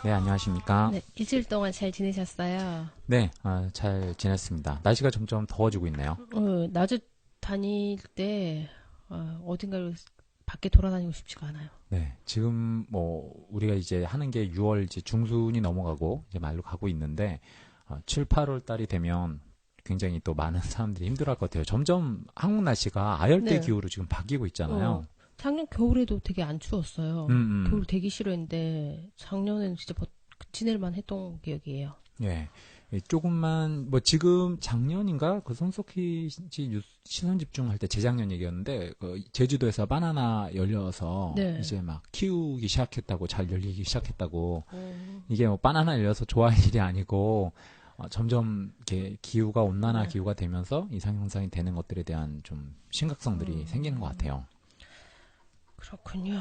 네, 안녕하십니까. 네, 일주일 동안 잘 지내셨어요? 네, 잘 지냈습니다. 날씨가 점점 더워지고 있네요. 낮에 다닐 때 어딘가를 밖에 돌아다니고 싶지가 않아요. 네, 지금 우리가 이제 하는 게 6월 이제 중순이 넘어가고 이제 말로 가고 있는데 7, 8월 달이 되면 굉장히 또 많은 사람들이 힘들어할 것 같아요. 점점 한국 날씨가 아열대 네. 기후로 지금 바뀌고 있잖아요. 작년 겨울에도 되게 안 추웠어요. 겨울 되게 싫어했는데 작년에는 진짜 지낼만 했던 기억이에요. 예. 조금만 지금 작년인가 그 손석희 씨 시선 집중할 때 재작년 얘기였는데 그 제주도에서 바나나 열려서 네. 이제 막 키우기 시작했다고 잘 열리기 시작했다고 이게 바나나 열려서 좋아할 일이 아니고 점점 이렇게 기후가 온난화 네. 기후가 되면서 이상 현상이 되는 것들에 대한 좀 심각성들이 생기는 것 같아요. 그렇군요.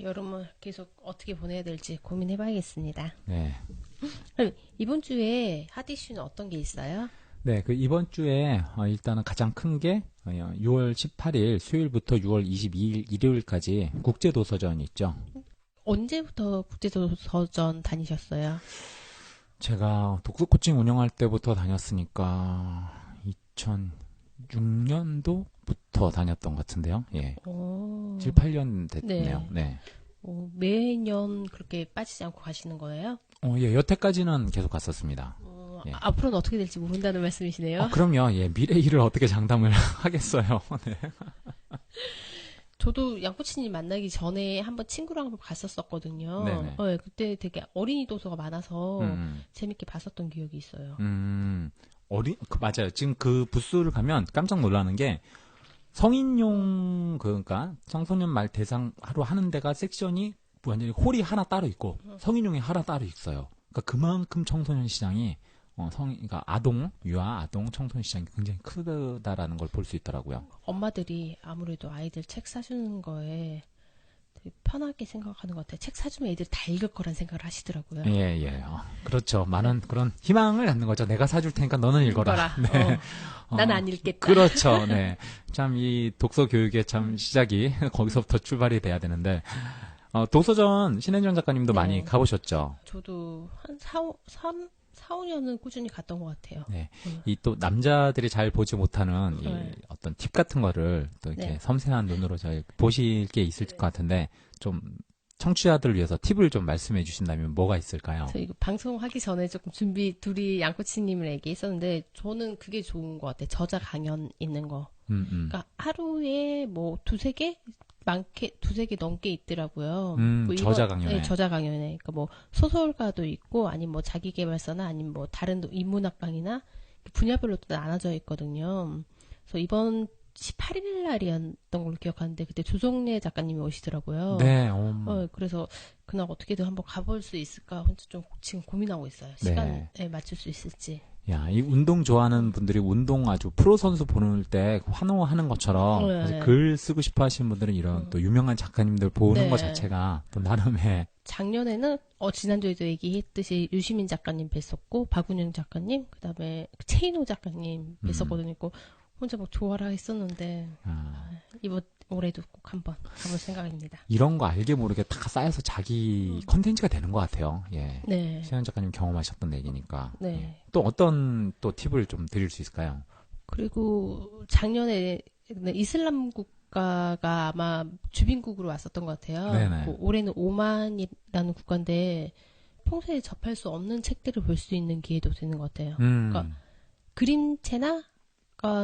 여름을 계속 어떻게 보내야 될지 고민해봐야겠습니다. 네. 그럼 이번 주에 핫 이슈는 어떤 게 있어요? 네, 그 이번 주에 일단은 가장 큰 게 6월 18일 수요일부터 6월 22일 일요일까지 국제도서전이 있죠. 언제부터 국제도서전 다니셨어요? 제가 독서 코칭 운영할 때부터 다녔으니까 2006년도부터 다녔던 것 같은데요. 예. 7, 8년 됐네요. 네. 매년 그렇게 빠지지 않고 가시는 거예요? 예, 여태까지는 계속 갔었습니다. 예. 앞으로는 어떻게 될지 모른다는 말씀이시네요. 그럼요. 예, 미래 일을 어떻게 장담을 하겠어요. 네. 저도 양코치님 만나기 전에 한번 친구랑 한번 갔었었거든요. 네네. 그때 되게 어린이 도서가 많아서 재밌게 봤었던 기억이 있어요. 맞아요. 지금 그 부스를 가면 깜짝 놀라는 게 성인용 그러니까 청소년 말 대상으로 하는 데가 섹션이 완전히 홀이 하나 따로 있고 성인용이 하나 따로 있어요. 그러니까 그만큼 청소년 시장이 그러니까 유아 아동 청소년 시장이 굉장히 크다라는 걸 볼 수 있더라고요. 엄마들이 아무래도 아이들 책 사주는 거에 되게 편하게 생각하는 것 같아요. 책 사주면 애들 다 읽을 거란 생각을 하시더라고요. 예. 그렇죠. 많은 그런 희망을 갖는 거죠. 내가 사줄 테니까 너는 읽어라. 네. 난 안 읽겠다. 그렇죠. 네. 참 이 독서 교육의 참 시작이 거기서부터 출발이 돼야 되는데 도서전 신혜정 작가님도 네. 많이 가보셨죠? 저도 한 4, 5년은 꾸준히 갔던 것 같아요. 네. 이 또 남자들이 잘 보지 못하는 이 어떤 팁 같은 거를 또 이렇게 섬세한 눈으로 잘 보실 게 있을 것 같은데 좀 청취자들을 위해서 팁을 좀 말씀해 주신다면 뭐가 있을까요? 저 이거 방송하기 전에 조금 둘이 양코치님을 얘기했었는데 저는 그게 좋은 것 같아요. 저자 강연 있는 거. 그러니까 하루에 뭐 두세 개 넘게 있더라고요. 저자 강연에. 네, 저자 강연에. 그러니까 뭐 소설가도 있고, 아니면 뭐 자기계발서나, 아니면 뭐 다른 인문학 강의나 분야별로 또 나눠져 있거든요. 그래서 이번 18일 날이었던 걸로 기억하는데, 그때 조성래 작가님이 오시더라고요. 네. 그래서 그날 어떻게든 한번 가볼 수 있을까, 혼자 좀 지금 고민하고 있어요. 시간에 맞출 수 있을지. 야, 이 운동 좋아하는 분들이 운동 아주 프로 선수 보는 때 환호하는 것처럼 사실 글 쓰고 싶어 하시는 분들은 이런 또 유명한 작가님들 보는 것 자체가 또 나름의 작년에는 지난주에도 얘기했듯이 유시민 작가님 뵀었고 박운영 작가님 그다음에 최인호 작가님 뵀었거든요. 혼자 막 좋아라 했었는데 올해도 꼭 한번 가볼 생각입니다. 이런 거 알게 모르게 다 쌓여서 자기 컨텐츠가 되는 것 같아요. 예. 네. 신현 작가님 경험하셨던 얘기니까. 네. 예. 또 어떤 또 팁을 좀 드릴 수 있을까요? 그리고 작년에 이슬람 국가가 아마 주빈국으로 왔었던 것 같아요. 네네. 올해는 오만이라는 국가인데 평소에 접할 수 없는 책들을 볼 수 있는 기회도 되는 것 같아요. 그러니까 그림체나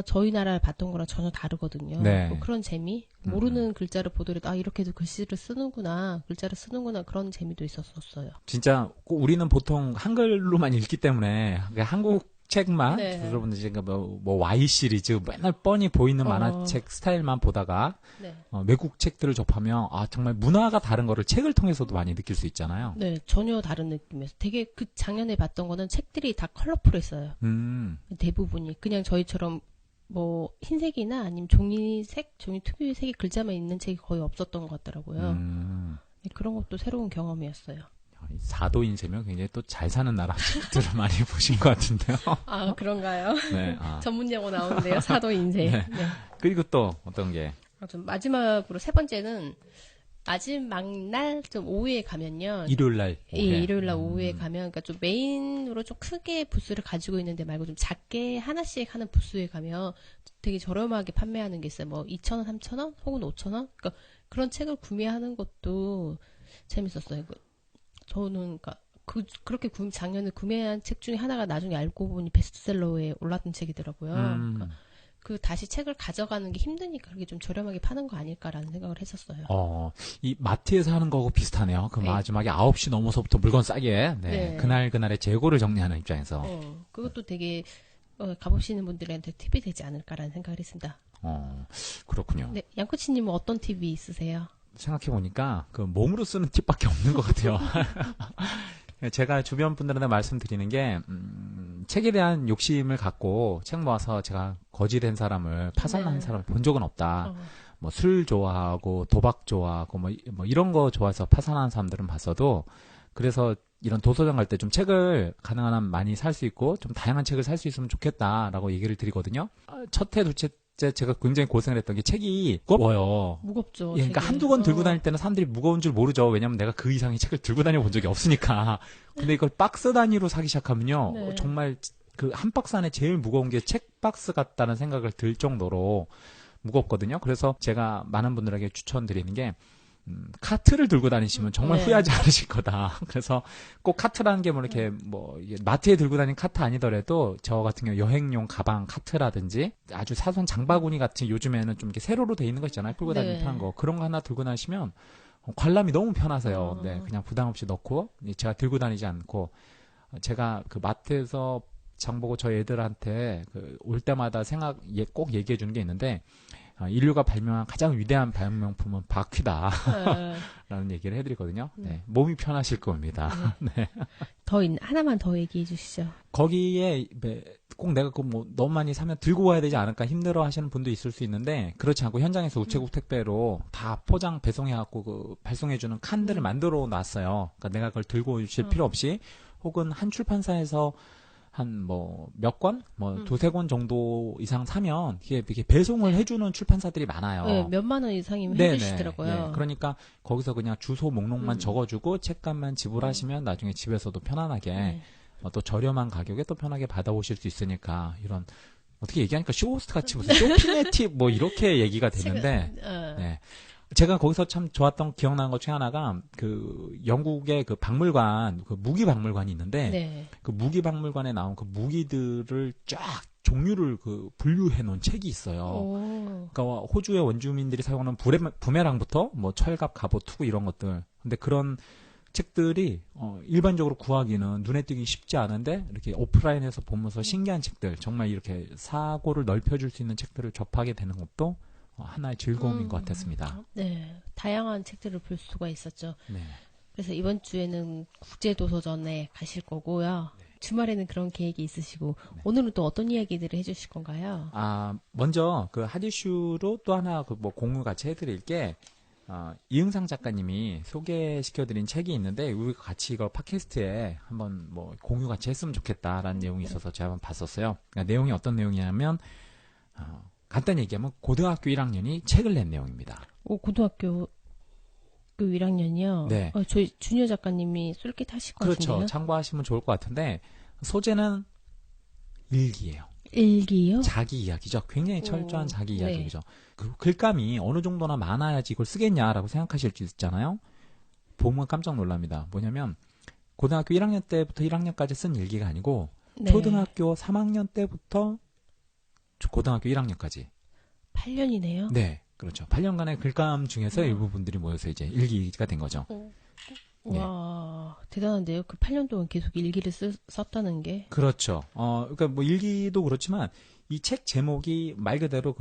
저희 나라를 봤던 거랑 전혀 다르거든요. 네. 뭐 그런 재미? 모르는 글자를 보더라도 이렇게도 글씨를 쓰는구나, 글자를 쓰는구나 그런 재미도 있었어요. 진짜 우리는 보통 한글로만 읽기 때문에 한국 책만 여러분들 지금 뭐 Y 시리즈 맨날 뻔히 보이는 만화책 스타일만 보다가 외국 책들을 접하면 정말 문화가 다른 거를 책을 통해서도 많이 느낄 수 있잖아요. 네, 전혀 다른 느낌이었어요. 되게 그 작년에 봤던 거는 책들이 다 컬러풀했어요. 대부분이 그냥 저희처럼 뭐 흰색이나 아니면 종이 특유의 색의 글자만 있는 책이 거의 없었던 것 같더라고요. 그런 것도 새로운 경험이었어요. 사도인세면 굉장히 또 잘 사는 나라 책들을 많이 보신 것 같은데요. 그런가요? 네. 전문 용어 나오는데요. 사도인세. 네. 그리고 또 어떤 게? 좀 마지막으로 세 번째는 마지막 날 좀 오후에 가면요. 일요일 날. 예, 일요일 날 오후에 가면, 그러니까 좀 메인으로 좀 크게 부스를 가지고 있는데 말고 좀 작게 하나씩 하는 부스에 가면 되게 저렴하게 판매하는 게 있어요. 뭐 2,000원, 3,000원, 혹은 5,000원? 그러니까 그런 책을 구매하는 것도 재밌었어요. 저는, 그러니까 그렇게 작년에 구매한 책 중에 하나가 나중에 알고 보니 베스트셀러에 올랐던 책이더라고요. 그러니까 다시 책을 가져가는 게 힘드니까 그게 좀 저렴하게 파는 거 아닐까라는 생각을 했었어요. 이 마트에서 하는 거하고 비슷하네요. 그 네. 마지막에 9시 넘어서부터 물건 싸게, 네. 네. 그날의 재고를 정리하는 입장에서. 그것도 되게, 가보시는 분들한테 팁이 되지 않을까라는 생각을 했습니다. 그렇군요. 네, 양코치님은 어떤 팁이 있으세요? 생각해보니까, 몸으로 쓰는 팁밖에 없는 것 같아요. 제가 주변 분들한테 말씀드리는 게, 책에 대한 욕심을 갖고 책 모아서 제가 거지된 사람을, 파산한 네. 사람을 본 적은 없다. 뭐 술 좋아하고 도박 좋아하고 뭐 이런 거 좋아해서 파산하는 사람들은 봤어도, 그래서 이런 도서관 갈 때 좀 책을 가능한 한 많이 살 수 있고 좀 다양한 책을 살 수 있으면 좋겠다라고 얘기를 드리거든요. 첫 해, 둘째 제가 굉장히 고생을 했던 게 책이 무거워요. 무겁죠. 예, 그러니까 책이. 한두 권 들고 다닐 때는 사람들이 무거운 줄 모르죠. 왜냐면 내가 그 이상의 책을 들고 다녀 본 적이 없으니까. 근데 이걸 박스 단위로 사기 시작하면요. 네. 정말 그 한 박스 안에 제일 무거운 게 책 박스 같다는 생각을 들 정도로 무겁거든요. 그래서 제가 많은 분들에게 추천드리는 게 카트를 들고 다니시면 정말 네. 후회하지 않으실 거다. 그래서 꼭 카트라는 게 뭐 이렇게 이게 마트에 들고 다니는 카트 아니더라도 저 같은 경우 여행용 가방 카트라든지 아주 사소한 장바구니 같은 요즘에는 좀 이렇게 세로로 돼 있는 거 있잖아요. 끌고 다니는 네. 편한 거. 그런 거 하나 들고 다니시면 관람이 너무 편하세요. 네, 그냥 부담 없이 넣고 제가 들고 다니지 않고 제가 그 마트에서 장 보고 저희 애들한테 올 때마다 꼭 얘기해 주는 게 있는데 인류가 발명한 가장 위대한 발명품은 바퀴다. 라는 얘기를 해드리거든요. 네, 몸이 편하실 겁니다. 네. 하나만 더 얘기해 주시죠. 거기에 꼭 내가 너무 많이 사면 들고 와야 되지 않을까 힘들어 하시는 분도 있을 수 있는데 그렇지 않고 현장에서 우체국 택배로 다 포장 배송해갖고 발송해주는 칸들을 만들어 놨어요. 그러니까 내가 그걸 들고 오실 필요 없이 혹은 한 출판사에서 한 몇 권? 두세 권 정도 이상 사면 이게 배송을 해주는 출판사들이 많아요. 네, 몇만 원 이상이면 네네. 해주시더라고요. 네. 그러니까 거기서 그냥 주소 목록만 적어주고 책값만 지불하시면 나중에 집에서도 편안하게 또 저렴한 가격에 또 편하게 받아오실 수 있으니까 이런 어떻게 얘기하니까 쇼호스트 같이 무슨 쇼핑의 팁 이렇게 얘기가 되는데 네. 제가 거기서 참 좋았던 기억나는 것 중에 하나가 영국의 박물관 무기 박물관이 있는데 네. 그 무기 박물관에 나온 그 무기들을 쫙 종류를 분류해 놓은 책이 있어요. 그러니까 호주의 원주민들이 사용하는 부메랑부터 철갑, 갑옷, 투구 이런 것들. 근데 그런 책들이 일반적으로 구하기는 눈에 띄기 쉽지 않은데 이렇게 오프라인에서 보면서 신기한 책들, 정말 이렇게 사고를 넓혀줄 수 있는 책들을 접하게 되는 것도 하나의 즐거움인 것 같았습니다. 네, 다양한 책들을 볼 수가 있었죠. 네. 그래서 이번 주에는 국제도서전에 가실 거고요. 네. 주말에는 그런 계획이 있으시고 오늘은 또 어떤 이야기들을 해주실 건가요? 먼저 핫이슈로 또 하나 공유 같이 해드릴 게 이응상 작가님이 소개시켜드린 책이 있는데 우리가 같이 이거 팟캐스트에 한번 공유 같이 했으면 좋겠다라는 내용이 있어서 제가 한번 봤었어요. 그러니까 내용이 어떤 내용이냐면 간단히 얘기하면 고등학교 1학년이 책을 낸 내용입니다. 고등학교 1학년이요? 네. 저희 주니어 작가님이 쏠깃하실 것 같은데요? 그렇죠. 참고하시면 좋을 것 같은데 소재는 일기예요. 일기요? 자기 이야기죠. 굉장히 철저한 자기 네. 이야기죠. 그 글감이 어느 정도나 많아야지 이걸 쓰겠냐라고 생각하실 수 있잖아요. 보면 깜짝 놀랍니다. 뭐냐면 고등학교 1학년 때부터 1학년까지 쓴 일기가 아니고 네. 초등학교 3학년 때부터 고등학교 1학년까지. 8년이네요? 네, 그렇죠. 8년간의 글감 중에서 일부분들이 모여서 이제 일기가 된 거죠. 와, 대단한데요? 그 8년 동안 계속 일기를 썼다는 게. 그렇죠. 그러니까 일기도 그렇지만 이 책 제목이 말 그대로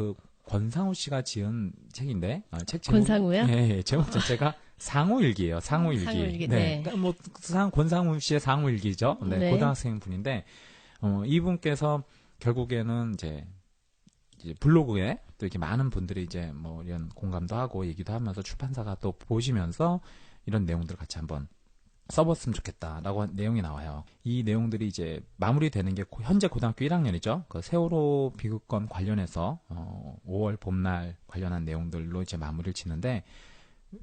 권상우 씨가 지은 책인데, 책 제목. 권상우요? 예, 제목 자체가 상우일기예요. 상우일기. 상우일기, 네. 네. 그러니까 권상우 씨의 상우일기죠. 네, 네. 고등학생 분인데, 이분께서 결국에는 이제 블로그에 또 이렇게 많은 분들이 이제 이런 공감도 하고 얘기도 하면서 출판사가 또 보시면서 이런 내용들을 같이 한번 써봤으면 좋겠다라고 내용이 나와요. 이 내용들이 이제 마무리되는 게 현재 고등학교 1학년이죠. 그 세월호 비극건 관련해서 5월 봄날 관련한 내용들로 이제 마무리를 치는데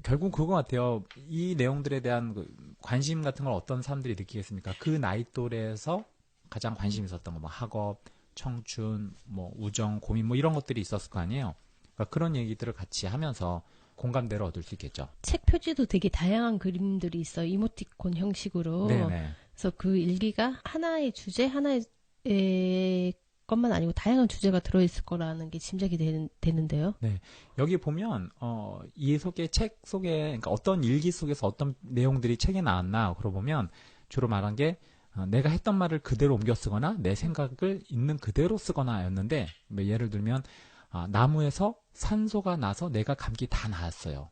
결국 그거 같아요. 이 내용들에 대한 그 관심 같은 걸 어떤 사람들이 느끼겠습니까? 그 나이 또래에서 가장 관심 있었던 거, 뭐 학업, 청춘, 뭐 우정, 고민, 뭐 이런 것들이 있었을 거 아니에요. 그러니까 그런 얘기들을 같이 하면서 공감대를 얻을 수 있겠죠. 책 표지도 되게 다양한 그림들이 있어요. 이모티콘 형식으로. 네네. 그래서 그 일기가 하나의 주제, 하나의 것만 아니고 다양한 주제가 들어있을 거라는 게 짐작이 되는데요. 네. 여기 보면, 이 속에, 책 속에, 그러니까 어떤 일기 속에서 어떤 내용들이 책에 나왔나, 그러고 보면, 주로 말한 게, 내가 했던 말을 그대로 옮겨 쓰거나, 내 생각을 있는 그대로 쓰거나 였는데, 뭐 예를 들면, 나무에서 산소가 나서 내가 감기 다 나았어요.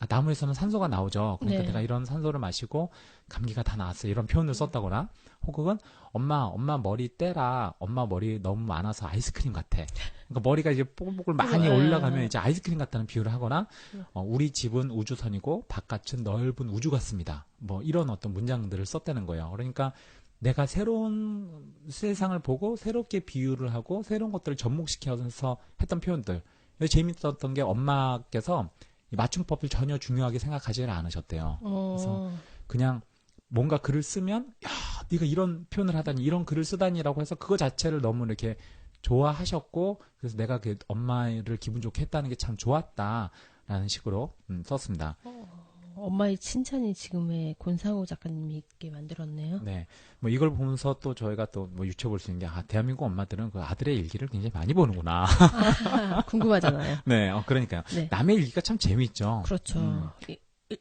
나무에서는 산소가 나오죠. 그러니까 네. 내가 이런 산소를 마시고 감기가 다 나았어요. 이런 표현을 썼다거나, 혹은 엄마 머리 떼라. 엄마 머리 너무 많아서 아이스크림 같아. 그러니까 머리가 이제 뽀글뽀글 많이 올라가면 이제 아이스크림 같다는 비유를 하거나, 우리 집은 우주선이고 바깥은 넓은 우주 같습니다. 뭐 이런 어떤 문장들을 썼다는 거예요. 그러니까 내가 새로운 세상을 보고 새롭게 비유를 하고 새로운 것들을 접목시켜서 했던 표현들. 재밌었던 게 엄마께서 이 맞춤법을 전혀 중요하게 생각하지 않으셨대요. 그래서 그냥 뭔가 글을 쓰면 야, 네가 이런 표현을 하다니 이런 글을 쓰다니라고 해서 그거 자체를 너무 이렇게 좋아하셨고 그래서 내가 그 엄마를 기분 좋게 했다는 게 참 좋았다라는 식으로 썼습니다. 엄마의 칭찬이 지금의 권상우 작가님이 있게 만들었네요. 네, 뭐 이걸 보면서 또 저희가 또 뭐 유추해볼 수 있는 게 대한민국 엄마들은 그 아들의 일기를 굉장히 많이 보는구나. 궁금하잖아요. 네, 그러니까요. 네. 남의 일기가 참 재밌죠. 그렇죠.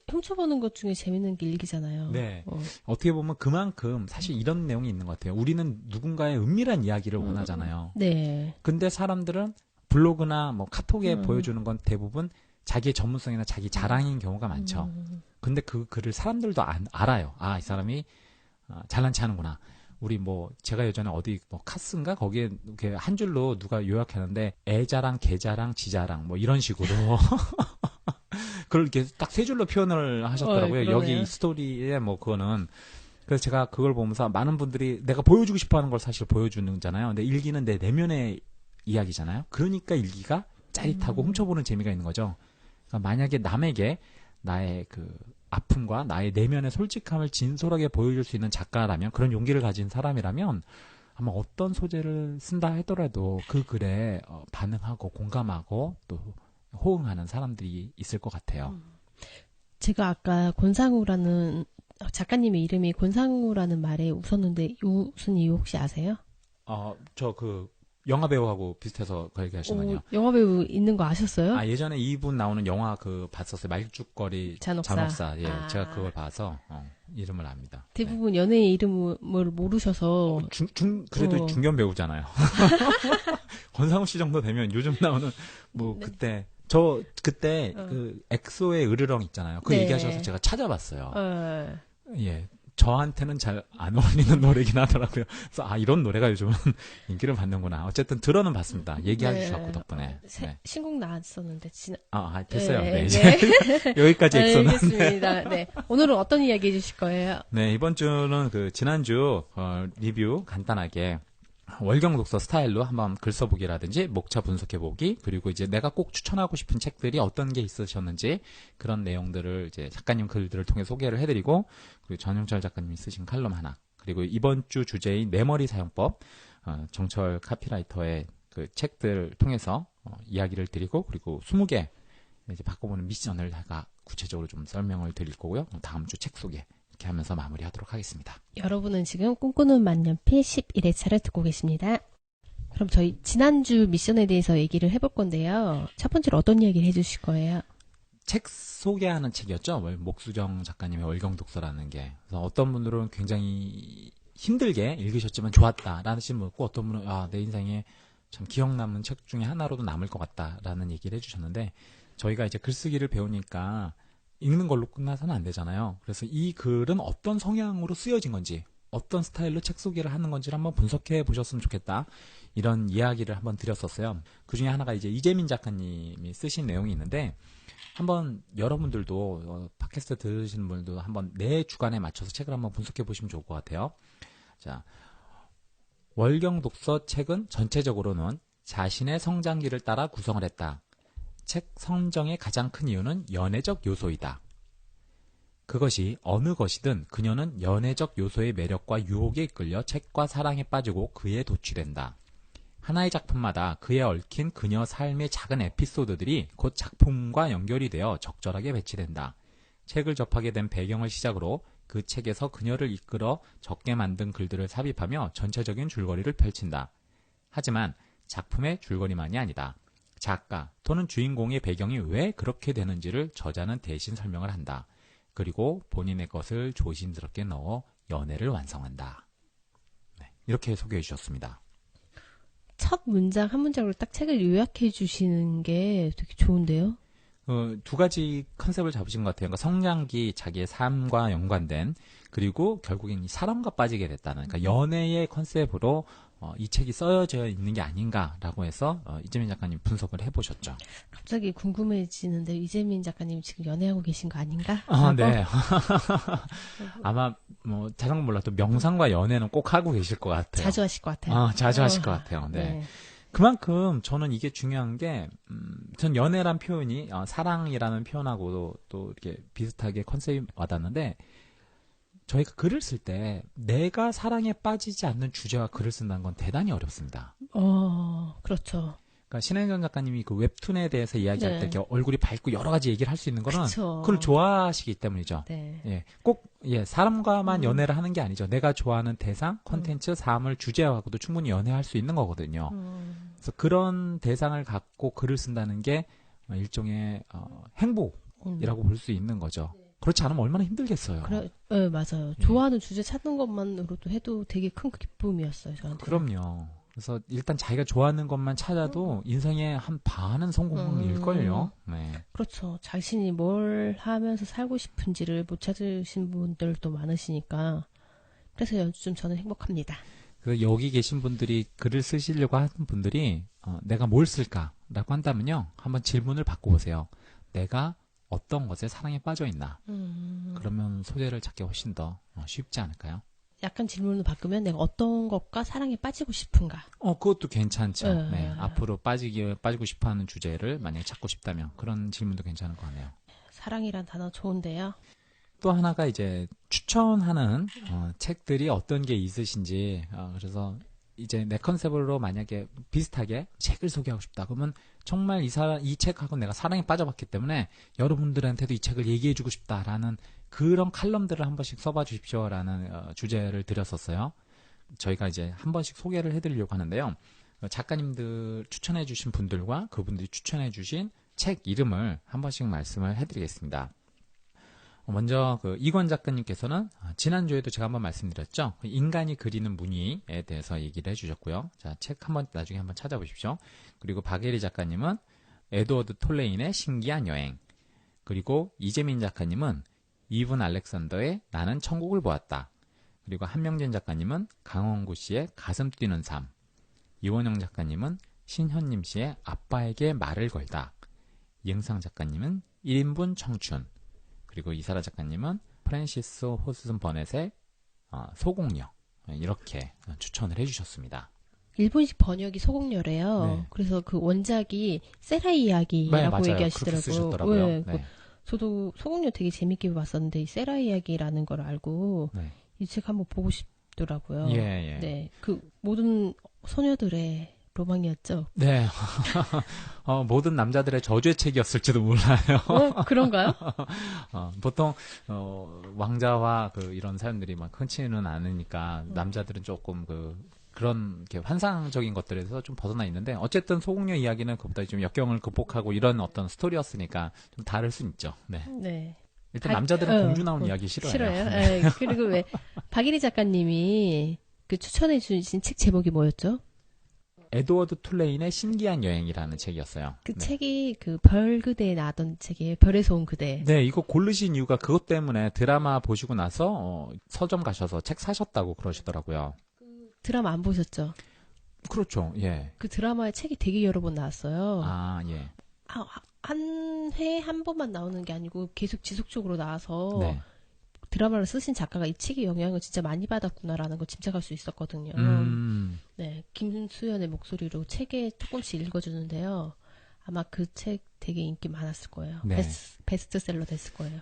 훔쳐보는 것 중에 재밌는 게 일기잖아요. 네. 어떻게 보면 그만큼 사실 이런 내용이 있는 것 같아요. 우리는 누군가의 은밀한 이야기를 원하잖아요. 네. 근데 사람들은 블로그나 뭐 카톡에 보여주는 건 대부분 자기의 전문성이나 자기 자랑인 경우가 많죠. 근데 그 글을 사람들도 알아요. 이 사람이 잘난 체 하는구나. 우리 뭐 제가 예전에 어디 뭐 카스인가 거기에 이렇게 한 줄로 누가 요약하는데 애자랑 개자랑 지자랑 뭐 이런 식으로 그걸 이렇게 딱 세 줄로 표현을 하셨더라고요. 여기 이 스토리에 뭐 그거는 그래서 제가 그걸 보면서 많은 분들이 내가 보여주고 싶어하는 걸 사실 보여주는 거잖아요. 근데 일기는 내 내면의 이야기잖아요. 그러니까 일기가 짜릿하고 훔쳐보는 재미가 있는 거죠. 그러니까 만약에 남에게 나의 그 아픔과 나의 내면의 솔직함을 진솔하게 보여줄 수 있는 작가라면 그런 용기를 가진 사람이라면 아마 어떤 소재를 쓴다 하더라도 그 글에 반응하고 공감하고 또 호응하는 사람들이 있을 것 같아요. 제가 아까 권상우라는 작가님의 이름이 권상우라는 말에 웃었는데 웃은 이유 혹시 아세요? 저 그 영화 배우하고 비슷해서 그 얘기하시는군요. 영화 배우 있는 거 아셨어요? 예전에 이분 나오는 영화 봤었어요. 말죽거리 잔혹사. 예, 제가 그걸 봐서 이름을 압니다. 대부분 연예인 이름을 모르셔서 그래도 중견 배우잖아요. 권상우 씨 정도 되면 요즘 나오는 뭐 네. 그때 그 엑소의 으르렁 있잖아요. 그 네. 얘기하셔서 제가 찾아봤어요. 예. 저한테는 잘 안 어울리는 노래긴 하더라고요. 그래서 이런 노래가 요즘은 인기를 받는구나. 어쨌든 들어는 봤습니다. 얘기해 주셨고 덕분에. 네. 신곡 나왔었는데 됐어요. 네, 네, 이제 네. 여기까지 엑소는. 알겠습니다. 네. 오늘은 어떤 이야기 해주실 거예요? 네, 이번 주는 그 지난주 리뷰 간단하게 월경 독서 스타일로 한번 글 써보기라든지 목차 분석해보기 그리고 이제 내가 꼭 추천하고 싶은 책들이 어떤 게 있으셨는지 그런 내용들을 이제 작가님 글들을 통해 소개를 해드리고 그리고 전영철 작가님이 쓰신 칼럼 하나 그리고 이번 주 주제인 메모리 사용법 정철 카피라이터의 그 책들을 통해서 이야기를 드리고 그리고 20개 이제 바꿔보는 미션을 제가 구체적으로 좀 설명을 드릴 거고요. 다음 주 책 소개 이렇게 하면서 마무리하도록 하겠습니다. 여러분은 지금 꿈꾸는 만년필 11회차를 듣고 계십니다. 그럼 저희 지난주 미션에 대해서 얘기를 해볼 건데요. 첫 번째로 어떤 이야기를 해주실 거예요? 책 소개하는 책이었죠. 목수정 작가님의 월경독서라는 게. 그래서 어떤 분들은 굉장히 힘들게 읽으셨지만 좋았다라는 분 있고 어떤 분은 내 인생에 참 기억 남는 책 중에 하나로도 남을 것 같다라는 얘기를 해주셨는데 저희가 이제 글쓰기를 배우니까 읽는 걸로 끝나서는 안 되잖아요. 그래서 이 글은 어떤 성향으로 쓰여진 건지 어떤 스타일로 책 소개를 하는 건지를 한번 분석해 보셨으면 좋겠다. 이런 이야기를 한번 드렸었어요. 그 중에 하나가 이제 이재민 작가님이 쓰신 내용이 있는데 한번 여러분들도 팟캐스트 들으시는 분들도 한번 내 주관에 맞춰서 책을 한번 분석해 보시면 좋을 것 같아요. 자, 월경 독서 책은 전체적으로는 자신의 성장기를 따라 구성을 했다. 책 선정의 가장 큰 이유는 연애적 요소이다. 그것이 어느 것이든 그녀는 연애적 요소의 매력과 유혹에 이끌려 책과 사랑에 빠지고 그에 도취된다. 하나의 작품마다 그에 얽힌 그녀 삶의 작은 에피소드들이 곧 작품과 연결이 되어 적절하게 배치된다. 책을 접하게 된 배경을 시작으로 그 책에서 그녀를 이끌어 적게 만든 글들을 삽입하며 전체적인 줄거리를 펼친다. 하지만 작품의 줄거리만이 아니다. 작가 또는 주인공의 배경이 왜 그렇게 되는지를 저자는 대신 설명을 한다. 그리고 본인의 것을 조심스럽게 넣어 연애를 완성한다. 네, 이렇게 소개해 주셨습니다. 첫 문장 한 문장으로 딱 책을 요약해 주시는 게 되게 좋은데요. 두 가지 컨셉을 잡으신 것 같아요. 그러니까 성장기, 자기의 삶과 연관된, 그리고 결국엔 이 사랑과 빠지게 됐다는, 그러니까 연애의 컨셉으로 이 책이 써져 있는 게 아닌가라고 해서 이재민 작가님 분석을 해보셨죠. 갑자기 궁금해지는데 이재민 작가님 지금 연애하고 계신 거 아닌가? 네. 아마 뭐 자세한 몰라도 명상과 연애는 꼭 하고 계실 것 같아요. 자주 하실 것 같아요. 자주 하실 것 같아요. 네. 네. 그만큼 저는 이게 중요한 게, 전 연애란 표현이 사랑이라는 표현하고도 또 이렇게 비슷하게 컨셉이 와닿는데, 저희가 글을 쓸 때 내가 사랑에 빠지지 않는 주제와 글을 쓴다는 건 대단히 어렵습니다. 그렇죠. 그러니까 신혜경 작가님이 그 웹툰에 대해서 이야기할 네. 때 이렇게 얼굴이 밝고 여러 가지 얘기를 할 수 있는 거는 그쵸. 그걸 좋아하시기 때문이죠. 네. 예, 꼭 사람과만 연애를 하는 게 아니죠. 내가 좋아하는 대상, 콘텐츠, 삶을 주제하고도 충분히 연애할 수 있는 거거든요. 그래서 그런 대상을 갖고 글을 쓴다는 게 일종의 행복이라고 볼 수 있는 거죠. 그렇지 않으면 얼마나 힘들겠어요. 네, 맞아요. 좋아하는 주제 찾는 것만으로도 해도 되게 큰 기쁨이었어요, 저한테. 그럼요. 그래서 일단 자기가 좋아하는 것만 찾아도 인생의 한 반은 성공일걸요. 네. 그렇죠. 자신이 뭘 하면서 살고 싶은지를 못 찾으신 분들도 많으시니까. 그래서 요즘 저는 행복합니다. 그래서 여기 계신 분들이 글을 쓰시려고 하는 분들이 내가 뭘 쓸까라고 한다면요. 한번 질문을 바꿔보세요. 내가 어떤 것에 사랑에 빠져 있나. 그러면 소재를 찾기 훨씬 더 쉽지 않을까요? 약간 질문을 바꾸면 내가 어떤 것과 사랑에 빠지고 싶은가. 그것도 괜찮죠. 네. 앞으로 빠지고 싶어 하는 주제를 만약에 찾고 싶다면 그런 질문도 괜찮을 것 같네요. 사랑이란 단어 좋은데요. 또 하나가 이제 추천하는 책들이 어떤 게 있으신지, 그래서 이제 내 컨셉으로 만약에 비슷하게 책을 소개하고 싶다. 그러면 정말 이 책하고 내가 사랑에 빠져봤기 때문에 여러분들한테도 이 책을 얘기해주고 싶다라는 그런 칼럼들을 한 번씩 써봐 주십시오라는 주제를 드렸었어요. 저희가 이제 한 번씩 소개를 해드리려고 하는데요. 작가님들 추천해주신 분들과 그분들이 추천해주신 책 이름을 한 번씩 말씀을 해드리겠습니다. 먼저 이권 작가님께서는 지난주에도 제가 한번 말씀드렸죠. 인간이 그리는 무늬에 대해서 얘기를 해주셨고요. 자, 책 한번 나중에 한번 찾아보십시오. 그리고 박예리 작가님은 에드워드 톨레인의 신기한 여행. 그리고 이재민 작가님은 이븐 알렉산더의 나는 천국을 보았다. 그리고 한명진 작가님은 강원구 씨의 가슴 뛰는 삶. 이원영 작가님은 신현님 씨의 아빠에게 말을 걸다. 이응상 작가님은 1인분 청춘. 그리고 이사라 작가님은 프랜시스 호스슨 버넷의 소공녀. 이렇게 추천을 해주셨습니다. 일본식 번역이 소공녀래요. 네. 그래서 그 원작이 세라이 이야기라고 네, 얘기하시더라고요. 네, 네. 저도 소공녀 되게 재밌게 봤었는데 이 세라이 이야기라는 걸 알고 네. 이 책 한번 보고 싶더라고요. 예. 네, 그 모든 소녀들의 로망이었죠. 네. 모든 남자들의 저주의 책이었을지도 몰라요. 그런가요? 보통 왕자와 이런 사연들이 막 흔치는 않으니까 남자들은 조금 그런 이렇게 환상적인 것들에서 좀 벗어나 있는데 어쨌든 소공녀 이야기는 그보다 좀 역경을 극복하고 이런 어떤 스토리였으니까 좀 다를 순 있죠. 네. 네. 일단 남자들은 공주 나오는 이야기 싫어해요. 싫어요. 네. 그리고 왜 박예리 작가님이 그 추천해 주신 책 제목이 뭐였죠? 에드워드 툴레인의 신기한 여행이라는 책이었어요. 그 네. 책이 그 별 그대에 나왔던 책이에요. 별에서 온 그대. 네, 이거 고르신 이유가 그것 때문에 드라마 보시고 나서 서점 가셔서 책 사셨다고 그러시더라고요. 드라마 안 보셨죠? 그렇죠. 예. 그 드라마에 책이 되게 여러 번 나왔어요. 예. 한 회에 한 번만 나오는 게 아니고 계속 지속적으로 나와서 네. 드라마를 쓰신 작가가 이 책의 영향을 진짜 많이 받았구나라는 걸 짐작할 수 있었거든요. 네, 김수연의 목소리로 책에 조금씩 읽어주는데요. 아마 그 책 되게 인기 많았을 거예요. 네. 베스트셀러 됐을 거예요.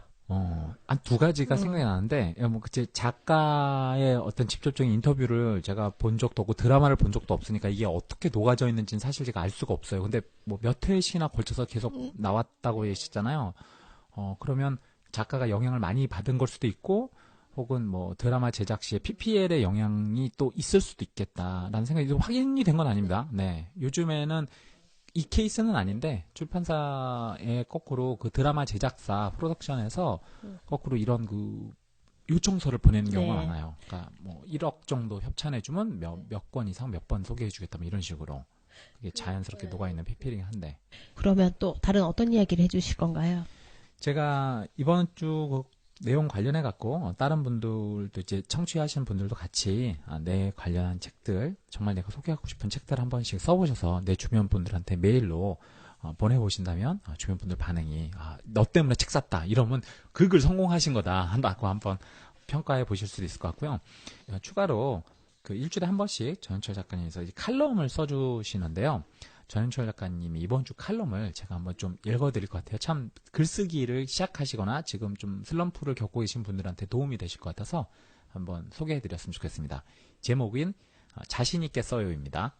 한 두 가지가 생각이 나는데, 그제 작가의 어떤 직접적인 인터뷰를 제가 본 적도 없고 드라마를 본 적도 없으니까 이게 어떻게 녹아져 있는지는 사실 제가 알 수가 없어요. 근데 뭐 몇 회씩이나 걸쳐서 계속 나왔다고 하시잖아요. 그러면 작가가 영향을 많이 받은 걸 수도 있고, 혹은 뭐 드라마 제작 시에 PPL의 영향이 또 있을 수도 있겠다라는 생각이 확인이 된 건 아닙니다. 네. 요즘에는 이 케이스는 아닌데 출판사에 거꾸로 그 드라마 제작사 프로덕션에서 거꾸로 이런 그 요청서를 보내는 경우가 네. 많아요. 그러니까 뭐 1억 정도 협찬해주면 몇 권 이상 몇 번 소개해주겠다 뭐 이런 식으로 그게 자연스럽게 녹아있는 PPL이긴 한데 그러면 또 다른 어떤 이야기를 해주실 건가요? 제가 이번 주 내용 관련해 갖고 다른 분들도 이제 청취하시는 분들도 같이 내 관련한 책들 정말 내가 소개하고 싶은 책들 한 번씩 써보셔서 내 주변 분들한테 메일로 보내보신다면 주변 분들 반응이 너 때문에 책 샀다 이러면 그 글 성공하신 거다 한다고 한번 평가해 보실 수도 있을 것 같고요. 추가로 그 일주일에 한 번씩 전현철 작가님께서 칼럼을 써주시는데요. 전현철 작가님이 이번 주 칼럼을 제가 한번 좀 읽어드릴 것 같아요. 참 글쓰기를 시작하시거나 지금 좀 슬럼프를 겪고 계신 분들한테 도움이 되실 것 같아서 한번 소개해드렸으면 좋겠습니다. 제목은 자신 있게 써요입니다.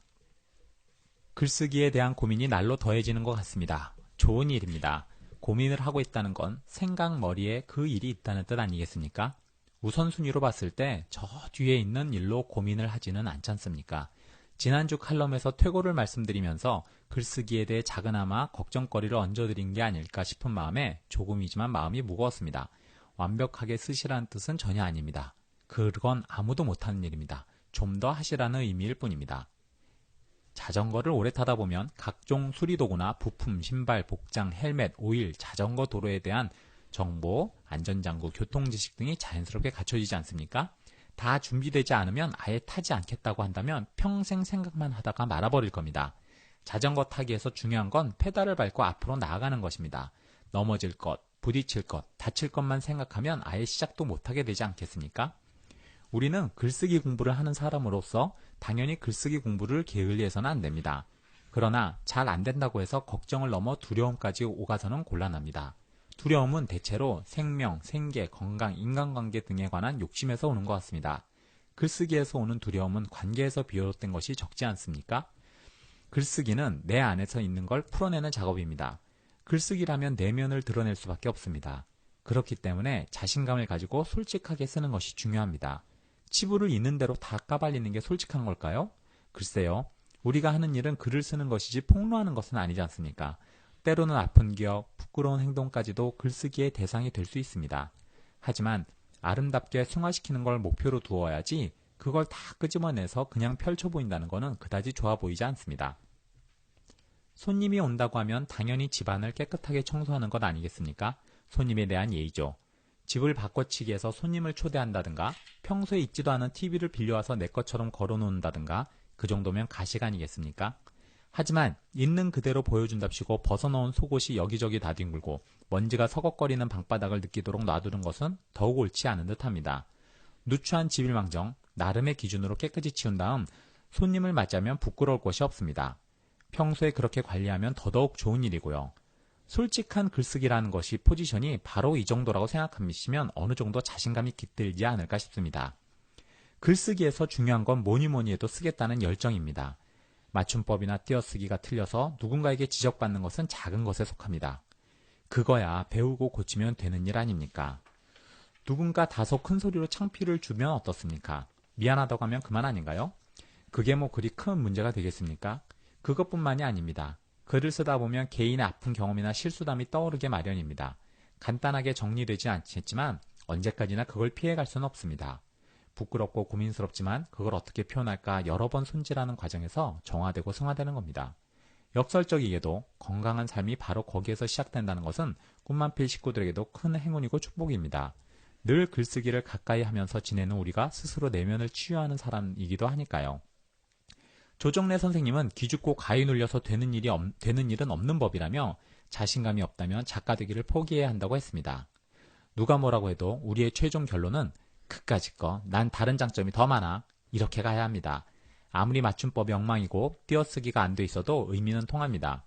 글쓰기에 대한 고민이 날로 더해지는 것 같습니다. 좋은 일입니다. 고민을 하고 있다는 건 생각머리에 그 일이 있다는 뜻 아니겠습니까? 우선순위로 봤을 때 저 뒤에 있는 일로 고민을 하지는 않지 않습니까? 지난주 칼럼에서 퇴고를 말씀드리면서 글쓰기에 대해 작은아마 걱정거리를 얹어드린 게 아닐까 싶은 마음에 조금이지만 마음이 무거웠습니다. 완벽하게 쓰시라는 뜻은 전혀 아닙니다. 그건 아무도 못하는 일입니다. 좀 더 하시라는 의미일 뿐입니다. 자전거를 오래 타다 보면 각종 수리도구나 부품, 신발, 복장, 헬멧, 오일, 자전거 도로에 대한 정보, 안전장구, 교통지식 등이 자연스럽게 갖춰지지 않습니까? 다 준비되지 않으면 아예 타지 않겠다고 한다면 평생 생각만 하다가 말아버릴 겁니다. 자전거 타기에서 중요한 건 페달을 밟고 앞으로 나아가는 것입니다. 넘어질 것, 부딪힐 것, 다칠 것만 생각하면 아예 시작도 못하게 되지 않겠습니까? 우리는 글쓰기 공부를 하는 사람으로서 당연히 글쓰기 공부를 게을리해서는 안 됩니다. 그러나 잘 안 된다고 해서 걱정을 넘어 두려움까지 오가서는 곤란합니다. 두려움은 대체로 생명, 생계, 건강, 인간관계 등에 관한 욕심에서 오는 것 같습니다. 글쓰기에서 오는 두려움은 관계에서 비롯된 것이 적지 않습니까? 글쓰기는 내 안에서 있는 걸 풀어내는 작업입니다. 글쓰기라면 내면을 드러낼 수밖에 없습니다. 그렇기 때문에 자신감을 가지고 솔직하게 쓰는 것이 중요합니다. 치부를 있는 대로 다 까발리는 게 솔직한 걸까요? 글쎄요. 우리가 하는 일은 글을 쓰는 것이지 폭로하는 것은 아니지 않습니까? 때로는 아픈 기억, 부끄러운 행동까지도 글쓰기의 대상이 될 수 있습니다. 하지만 아름답게 승화시키는 걸 목표로 두어야지 그걸 다 끄집어내서 그냥 펼쳐 보인다는 것은 그다지 좋아 보이지 않습니다. 손님이 온다고 하면 당연히 집안을 깨끗하게 청소하는 것 아니겠습니까? 손님에 대한 예의죠. 집을 바꿔치기해서 손님을 초대한다든가 평소에 있지도 않은 TV를 빌려와서 내 것처럼 걸어놓는다든가 그 정도면 가식 아니겠습니까? 하지만 있는 그대로 보여준답시고 벗어놓은 속옷이 여기저기 다뒹굴고 먼지가 서걱거리는 방바닥을 느끼도록 놔두는 것은 더욱 옳지 않은 듯합니다. 누추한 집일망정 나름의 기준으로 깨끗이 치운 다음 손님을 맞이하면 부끄러울 것이 없습니다. 평소에 그렇게 관리하면 더더욱 좋은 일이고요. 솔직한 글쓰기라는 것이 포지션이 바로 이 정도라고 생각하시면 어느 정도 자신감이 깃들지 않을까 싶습니다. 글쓰기에서 중요한 건 뭐니 해도 쓰겠다는 열정입니다. 맞춤법이나 띄어쓰기가 틀려서 누군가에게 지적받는 것은 작은 것에 속합니다. 그거야 배우고 고치면 되는 일 아닙니까? 누군가 다소 큰 소리로 창피를 주면 어떻습니까? 미안하다고 하면 그만 아닌가요? 그게 뭐 그리 큰 문제가 되겠습니까? 그것뿐만이 아닙니다. 글을 쓰다 보면 개인의 아픈 경험이나 실수담이 떠오르게 마련입니다. 간단하게 정리되지 않겠지만 언제까지나 그걸 피해갈 수는 없습니다. 부끄럽고 고민스럽지만 그걸 어떻게 표현할까 여러 번 손질하는 과정에서 정화되고 승화되는 겁니다. 역설적이게도 건강한 삶이 바로 거기에서 시작된다는 것은 꿈만 필 식구들에게도 큰 행운이고 축복입니다. 늘 글쓰기를 가까이 하면서 지내는 우리가 스스로 내면을 치유하는 사람이기도 하니까요. 조정래 선생님은 기죽고 가위 눌려서 되는 일은 없는 법이라며 자신감이 없다면 작가 되기를 포기해야 한다고 했습니다. 누가 뭐라고 해도 우리의 최종 결론은 그까짓 거, 난 다른 장점이 더 많아. 이렇게 가야 합니다. 아무리 맞춤법이 엉망이고 띄어쓰기가 안 돼 있어도 의미는 통합니다.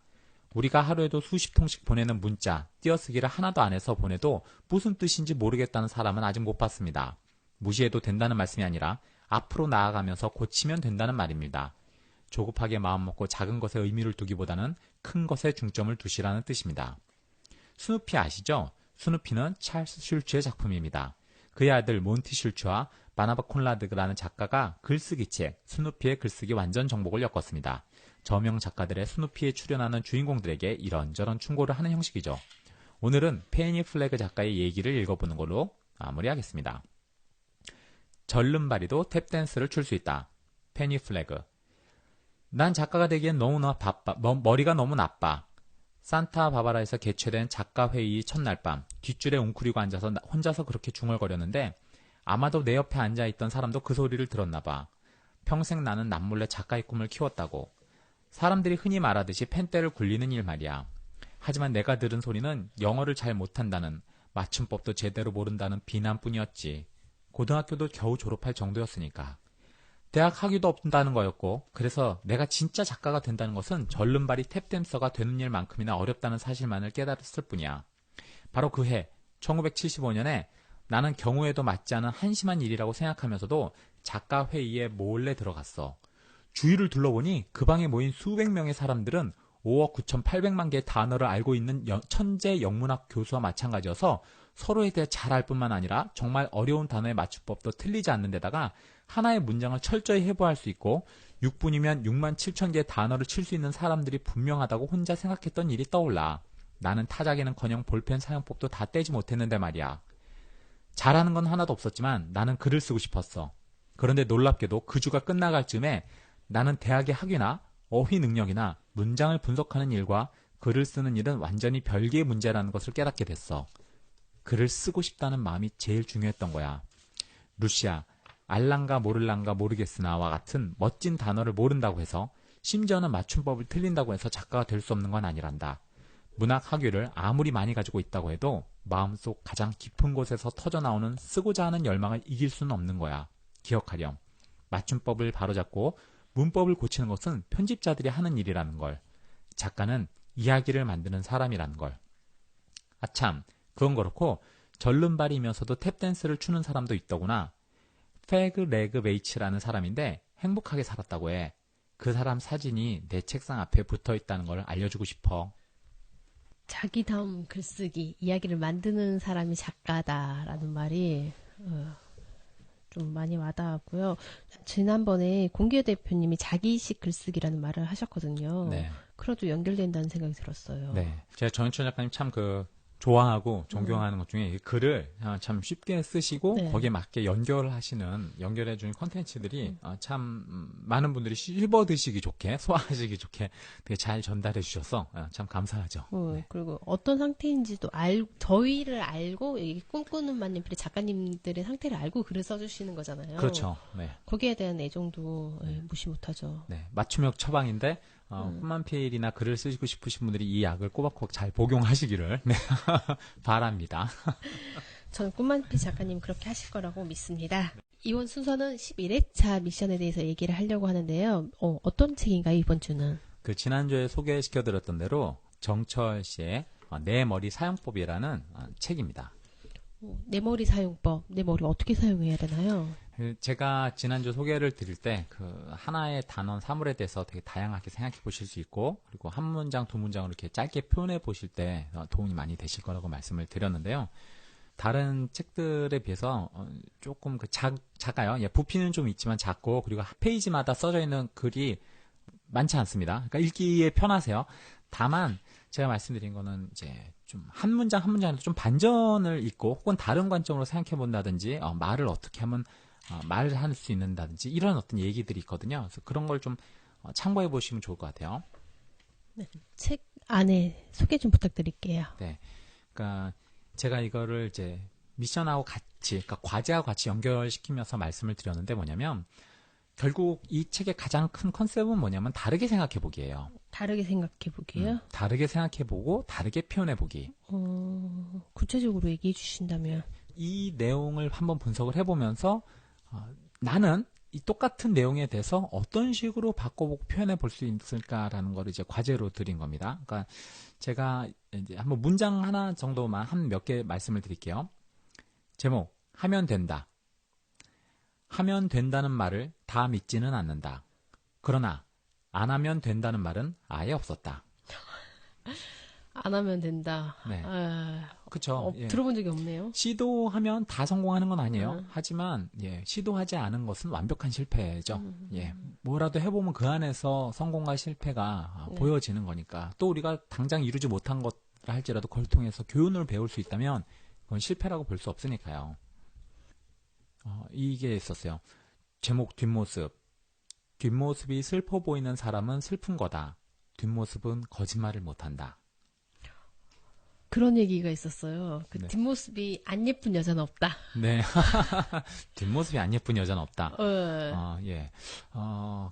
우리가 하루에도 수십 통씩 보내는 문자, 띄어쓰기를 하나도 안 해서 보내도 무슨 뜻인지 모르겠다는 사람은 아직 못 봤습니다. 무시해도 된다는 말씀이 아니라 앞으로 나아가면서 고치면 된다는 말입니다. 조급하게 마음먹고 작은 것에 의미를 두기보다는 큰 것에 중점을 두시라는 뜻입니다. 스누피 아시죠? 스누피는 찰스 슐츠의 작품입니다. 그의 아들 몬티 슐츠와 바나바 콘라드라는 작가가 글쓰기책 스누피의 글쓰기 완전 정복을 엮었습니다. 저명 작가들의 스누피에 출연하는 주인공들에게 이런저런 충고를 하는 형식이죠. 오늘은 페니 플래그 작가의 얘기를 읽어보는 걸로 마무리하겠습니다. 절름발이도 탭댄스를 출 수 있다. 페니 플래그. 난 작가가 되기엔 너무나 바빠, 머리가 너무 나빠. 산타 바바라에서 개최된 작가회의 첫날 밤 뒷줄에 웅크리고 앉아서 혼자서 그렇게 중얼거렸는데 아마도 내 옆에 앉아있던 사람도 그 소리를 들었나 봐. 평생 나는 남몰래 작가의 꿈을 키웠다고. 사람들이 흔히 말하듯이 펜대를 굴리는 일 말이야. 하지만 내가 들은 소리는 영어를 잘 못한다는, 맞춤법도 제대로 모른다는 비난뿐이었지. 고등학교도 겨우 졸업할 정도였으니까. 대학 학위도 없다는 거였고, 그래서 내가 진짜 작가가 된다는 것은 절름발이 탭댄서가 되는 일만큼이나 어렵다는 사실만을 깨달았을 뿐이야. 바로 그 해, 1975년에 나는 경우에도 맞지 않은 한심한 일이라고 생각하면서도 작가 회의에 몰래 들어갔어. 주위를 둘러보니 그 방에 모인 수백 명의 사람들은 5억 9,800만 개의 단어를 알고 있는 천재 영문학 교수와 마찬가지여서 서로에 대해 잘 알 뿐만 아니라 정말 어려운 단어의 맞춤법도 틀리지 않는 데다가 하나의 문장을 철저히 해부할 수 있고 6분이면 6만 7천 개의 단어를 칠 수 있는 사람들이 분명하다고 혼자 생각했던 일이 떠올라. 나는 타자기는커녕 볼펜 사용법도 다 떼지 못했는데 말이야. 잘하는 건 하나도 없었지만 나는 글을 쓰고 싶었어. 그런데 놀랍게도 그 주가 끝나갈 즈음에 나는 대학의 학위나 어휘 능력이나 문장을 분석하는 일과 글을 쓰는 일은 완전히 별개의 문제라는 것을 깨닫게 됐어. 글을 쓰고 싶다는 마음이 제일 중요했던 거야. 루시아, 알랑가 모를랑가 모르겠으나와 같은 멋진 단어를 모른다고 해서 심지어는 맞춤법을 틀린다고 해서 작가가 될 수 없는 건 아니란다. 문학 학위를 아무리 많이 가지고 있다고 해도 마음속 가장 깊은 곳에서 터져나오는 쓰고자 하는 열망을 이길 수는 없는 거야. 기억하렴. 맞춤법을 바로잡고 문법을 고치는 것은 편집자들이 하는 일이라는 걸. 작가는 이야기를 만드는 사람이라는 걸. 아참, 그건 그렇고 절름발이면서도 탭댄스를 추는 사람도 있더구나. 페그 레그 메이츠라는 사람인데 행복하게 살았다고 해. 그 사람 사진이 내 책상 앞에 붙어있다는 걸 알려주고 싶어. 자기다움 글쓰기, 이야기를 만드는 사람이 작가다라는 말이 좀 많이 와닿았고요. 지난번에 공기호 대표님이 자기식 글쓰기라는 말을 하셨거든요. 네. 그래도 연결된다는 생각이 들었어요. 네. 제가 정현철 작가님 참 좋아하고 존경하는 것 중에 글 참 쉽게 쓰시고 네. 거기에 맞게 연결해주는 콘텐츠들이 참 많은 분들이 씹어드시기 좋게 소화하시기 좋게 되게 잘 전달해 주셔서 참 감사하죠. 네. 그리고 어떤 상태인지도 저희를 알고 이 꿈꾸는 만년필의 작가님들의 상태를 알고 글을 써주시는 거잖아요. 그렇죠. 네. 거기에 대한 애정도 무시 못하죠. 네. 맞춤형 처방인데 꿈만필이나 글을 쓰시고 싶으신 분들이 이 약을 꼬박꼬박 잘 복용하시기를 네. 바랍니다. 저는 꿈만필 작가님 그렇게 하실 거라고 믿습니다. 이번 순서는 11회차 미션에 대해서 얘기를 하려고 하는데요. 어떤 책인가요, 이번 주는? 지난주에 소개시켜드렸던 대로 정철 씨의 내 머리 사용법이라는 책입니다. 내 머리 사용법, 내 머리 어떻게 사용해야 되나요? 제가 지난주 소개를 드릴 때 하나의 단어, 사물에 대해서 되게 다양하게 생각해 보실 수 있고 그리고 한 문장, 두 문장으로 이렇게 짧게 표현해 보실 때 도움이 많이 되실 거라고 말씀을 드렸는데요. 다른 책들에 비해서 조금 작아요. 예, 부피는 좀 있지만 작고 그리고 페이지마다 써져 있는 글이 많지 않습니다. 그러니까 읽기에 편하세요. 다만 제가 말씀드린 거는 이제 좀 한 문장 한 문장에도 좀 반전을 읽고 혹은 다른 관점으로 생각해 본다든지 말을 어떻게 하면 말을 할 수 있는다든지 이런 어떤 얘기들이 있거든요. 그래서 그런 걸 좀 참고해 보시면 좋을 것 같아요. 네, 책 안에 소개 좀 부탁드릴게요. 네, 그러니까 제가 이거를 이제 미션하고 같이, 그러니까 과제하고 같이 연결시키면서 말씀을 드렸는데 뭐냐면 결국 이 책의 가장 큰 컨셉은 뭐냐면 다르게 생각해 보기예요. 다르게 생각해 보기요? 다르게 생각해 보고 다르게 표현해 보기. 구체적으로 얘기해 주신다면? 이 내용을 한번 분석을 해보면서 나는 이 똑같은 내용에 대해서 어떤 식으로 바꿔보고 표현해 볼 수 있을까라는 걸 이제 과제로 드린 겁니다. 그러니까 제가 이제 한번 문장 하나 정도만 한 몇 개 말씀을 드릴게요. 제목, 하면 된다. 하면 된다는 말을 다 믿지는 않는다. 그러나 안 하면 된다는 말은 아예 없었다. 안 하면 된다. 네. 아, 그쵸. 예. 들어본 적이 없네요. 시도하면 다 성공하는 건 아니에요. 하지만 예, 시도하지 않은 것은 완벽한 실패죠. 예, 뭐라도 해보면 그 안에서 성공과 실패가 네. 보여지는 거니까. 또 우리가 당장 이루지 못한 것을 할지라도 그걸 통해서 교훈을 배울 수 있다면 그건 실패라고 볼 수 없으니까요. 이게 있었어요. 제목 뒷모습. 뒷모습이 슬퍼 보이는 사람은 슬픈 거다. 뒷모습은 거짓말을 못한다. 그런 얘기가 있었어요. 그 네. 뒷모습이 안 예쁜 여자는 없다. 네. 뒷모습이 안 예쁜 여자는 없다. 예.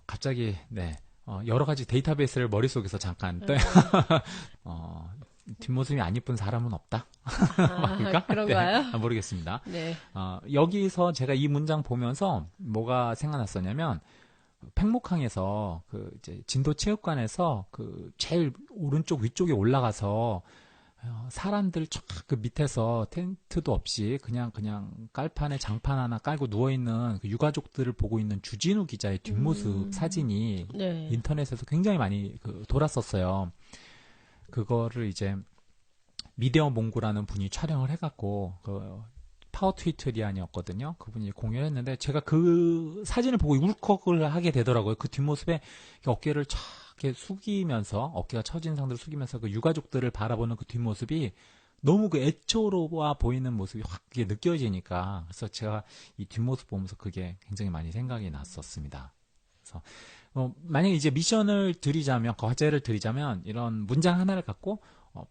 갑자기, 네. 여러 가지 데이터베이스를 머릿속에서 잠깐, 뒷모습이 안 예쁜 사람은 없다? 맞을까? 그런가요? 네. 모르겠습니다. 네. 여기서 제가 이 문장 보면서 뭐가 생각났었냐면, 팽목항에서 이제 진도체육관에서 제일 오른쪽 위쪽에 올라가서 사람들 쫙 그 밑에서 텐트도 없이 그냥 깔판에 장판 하나 깔고 누워있는 그 유가족들을 보고 있는 주진우 기자의 뒷모습 사진이 네. 인터넷에서 굉장히 많이 돌았었어요. 그거를 이제 미디어 몽구라는 분이 촬영을 해갖고 파워 트위터리안이었거든요. 그분이 공연을 했는데 제가 그 사진을 보고 울컥을 하게 되더라고요. 그 뒷모습에 어깨를 촥 이렇게 숙이면서 어깨가 처진 상태로 숙이면서 그 유가족들을 바라보는 그 뒷모습이 너무 애처로워 보이는 모습이 확 그게 느껴지니까 그래서 제가 이 뒷모습 보면서 그게 굉장히 많이 생각이 났었습니다. 그래서 만약에 이제 미션을 드리자면 과제를 드리자면 이런 문장 하나를 갖고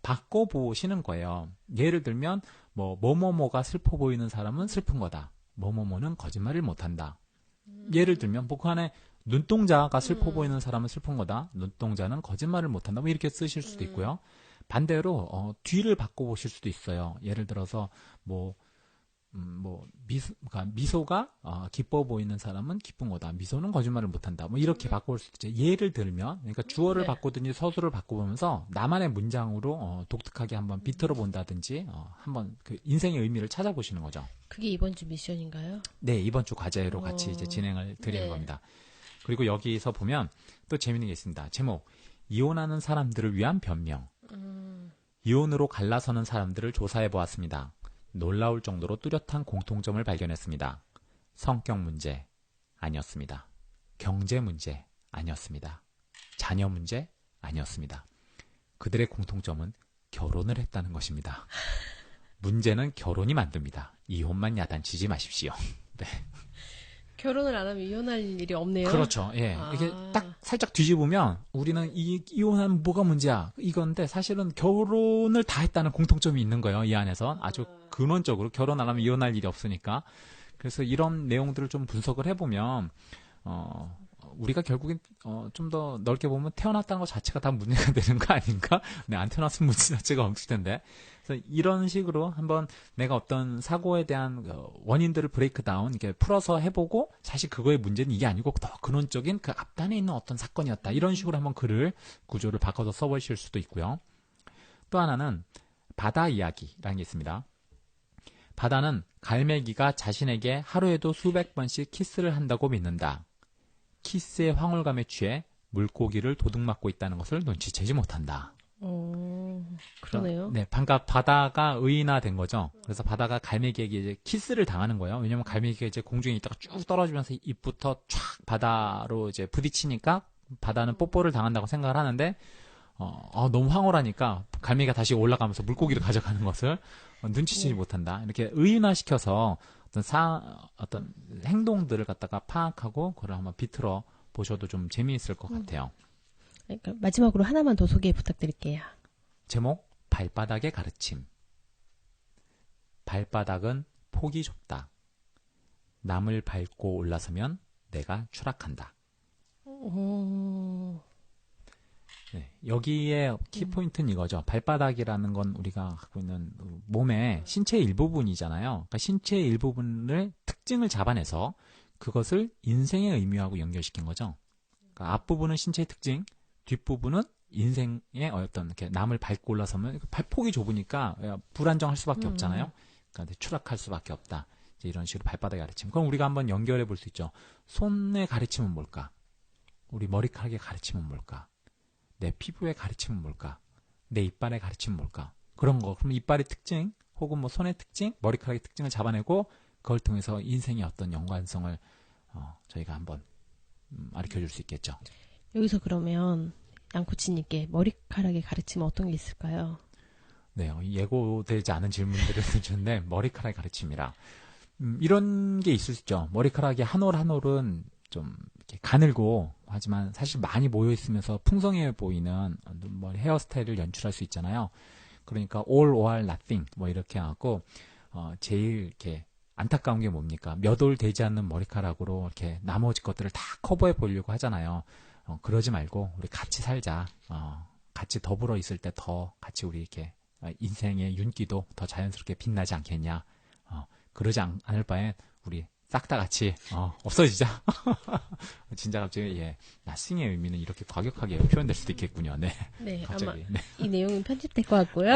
바꿔보시는 거예요. 예를 들면 뭐뭐뭐가 슬퍼 보이는 사람은 슬픈 거다. 뭐뭐뭐는 거짓말을 못한다. 예를 들면 그 안에 눈동자가 슬퍼 보이는 사람은 슬픈 거다. 눈동자는 거짓말을 못한다. 이렇게 쓰실 수도 있고요. 반대로 뒤를 바꿔보실 수도 있어요. 예를 들어서 그러니까 미소가 기뻐 보이는 사람은 기쁜 거다. 미소는 거짓말을 못한다. 이렇게 바꿔볼 수도 있죠. 예를 들면, 그러니까 주어를 네. 바꾸든지 서술을 바꿔보면서 나만의 문장으로 독특하게 한번 비틀어 본다든지 한번 그 인생의 의미를 찾아보시는 거죠. 그게 이번 주 미션인가요? 네, 이번 주 과제로 같이 이제 진행을 드리는 네. 겁니다. 그리고 여기서 보면 또 재밌는 게 있습니다. 제목, 이혼하는 사람들을 위한 변명. 이혼으로 갈라서는 사람들을 조사해 보았습니다. 놀라울 정도로 뚜렷한 공통점을 발견했습니다. 성격 문제 아니었습니다. 경제 문제 아니었습니다. 자녀 문제 아니었습니다. 그들의 공통점은 결혼을 했다는 것입니다. 문제는 결혼이 만듭니다. 이혼만 야단치지 마십시오. 네. 결혼을 안 하면 이혼할 일이 없네요. 그렇죠. 예. 이게 딱 살짝 뒤집으면 우리는 이혼하면 뭐가 문제야? 이건데 사실은 결혼을 다 했다는 공통점이 있는 거예요. 이 안에서 아주 근원적으로 결혼 안 하면 이혼할 일이 없으니까. 그래서 이런 내용들을 좀 분석을 해보면 우리가 결국엔 좀 더 넓게 보면 태어났다는 것 자체가 다 문제가 되는 거 아닌가? 네, 안 태어났으면 문제 자체가 없을 텐데. 그래서 이런 식으로 한번 내가 어떤 사고에 대한 원인들을 브레이크 다운 이렇게 풀어서 해보고 사실 그거의 문제는 이게 아니고 더 근원적인 그 앞단에 있는 어떤 사건이었다. 이런 식으로 한번 글을 구조를 바꿔서 써보실 수도 있고요. 또 하나는 바다 이야기라는 게 있습니다. 바다는 갈매기가 자신에게 하루에도 수백 번씩 키스를 한다고 믿는다. 키스의 황홀감에 취해 물고기를 도둑맞고 있다는 것을 눈치채지 못한다. 그러네요. 네, 방금 바다가 의인화된 거죠. 그래서 바다가 갈매기에게 이제 키스를 당하는 거예요. 왜냐면 갈매기가 이제 공중에 있다가 쭉 떨어지면서 입부터 촥 바다로 이제 부딪히니까 바다는 뽀뽀를 당한다고 생각을 하는데, 너무 황홀하니까 갈매기가 다시 올라가면서 물고기를 가져가는 것을 눈치채지 못한다. 이렇게 의인화시켜서 어떤 행동들을 갖다가 파악하고 그걸 한번 비틀어 보셔도 좀 재미있을 것 같아요. 그러니까 마지막으로 하나만 더 소개 부탁드릴게요. 제목, 발바닥의 가르침. 발바닥은 폭이 좁다. 남을 밟고 올라서면 내가 추락한다. 네, 여기에 키포인트는 이거죠. 발바닥이라는 건 우리가 갖고 있는 몸의 신체 일부분이잖아요. 그러니까 신체 일부분을 특징을 잡아내서 그것을 인생의 의미하고 연결시킨 거죠. 그러니까 앞부분은 신체의 특징, 뒷부분은 인생의 어떤 이렇게 남을 밟고 올라서면 발폭이 좁으니까 불안정할 수밖에 없잖아요. 그러니까 추락할 수밖에 없다. 이제 이런 식으로 발바닥의 가르침. 그럼 우리가 한번 연결해 볼 수 있죠. 손의 가르침은 뭘까? 우리 머리카락의 가르침은 뭘까? 내 피부의 가르침은 뭘까? 내 이빨의 가르침은 뭘까? 그런 거. 그럼 이빨의 특징, 혹은 뭐 손의 특징, 머리카락의 특징을 잡아내고 그걸 통해서 인생의 어떤 연관성을 저희가 한번 가르쳐 줄 수 있겠죠. 여기서 그러면 양코치님께 머리카락의 가르침은 어떤 게 있을까요? 네, 예고되지 않은 질문들을 주셨는데 머리카락의 가르침이라 이런 게 있을 수 있죠. 머리카락이 한 올 한 올은 좀 이렇게 가늘고 하지만 사실 많이 모여 있으면서 풍성해 보이는 뭐 헤어스타일을 연출할 수 있잖아요. 그러니까 all or nothing 뭐 이렇게 하고 제일 이렇게 안타까운 게 뭡니까? 몇 올 되지 않는 머리카락으로 이렇게 나머지 것들을 다 커버해 보려고 하잖아요. 그러지 말고 우리 같이 살자. 같이 더불어 있을 때 더 같이 우리 이렇게 인생의 윤기도 더 자연스럽게 빛나지 않겠냐. 그러지 않을 바엔 우리 싹 다 같이 없어지자. 진짜 갑자기 나싱의 의미는 이렇게 과격하게 표현될 수도 있겠군요. 네. 네, 갑자기, 아마 네. 이 내용은 편집될 것 같고요.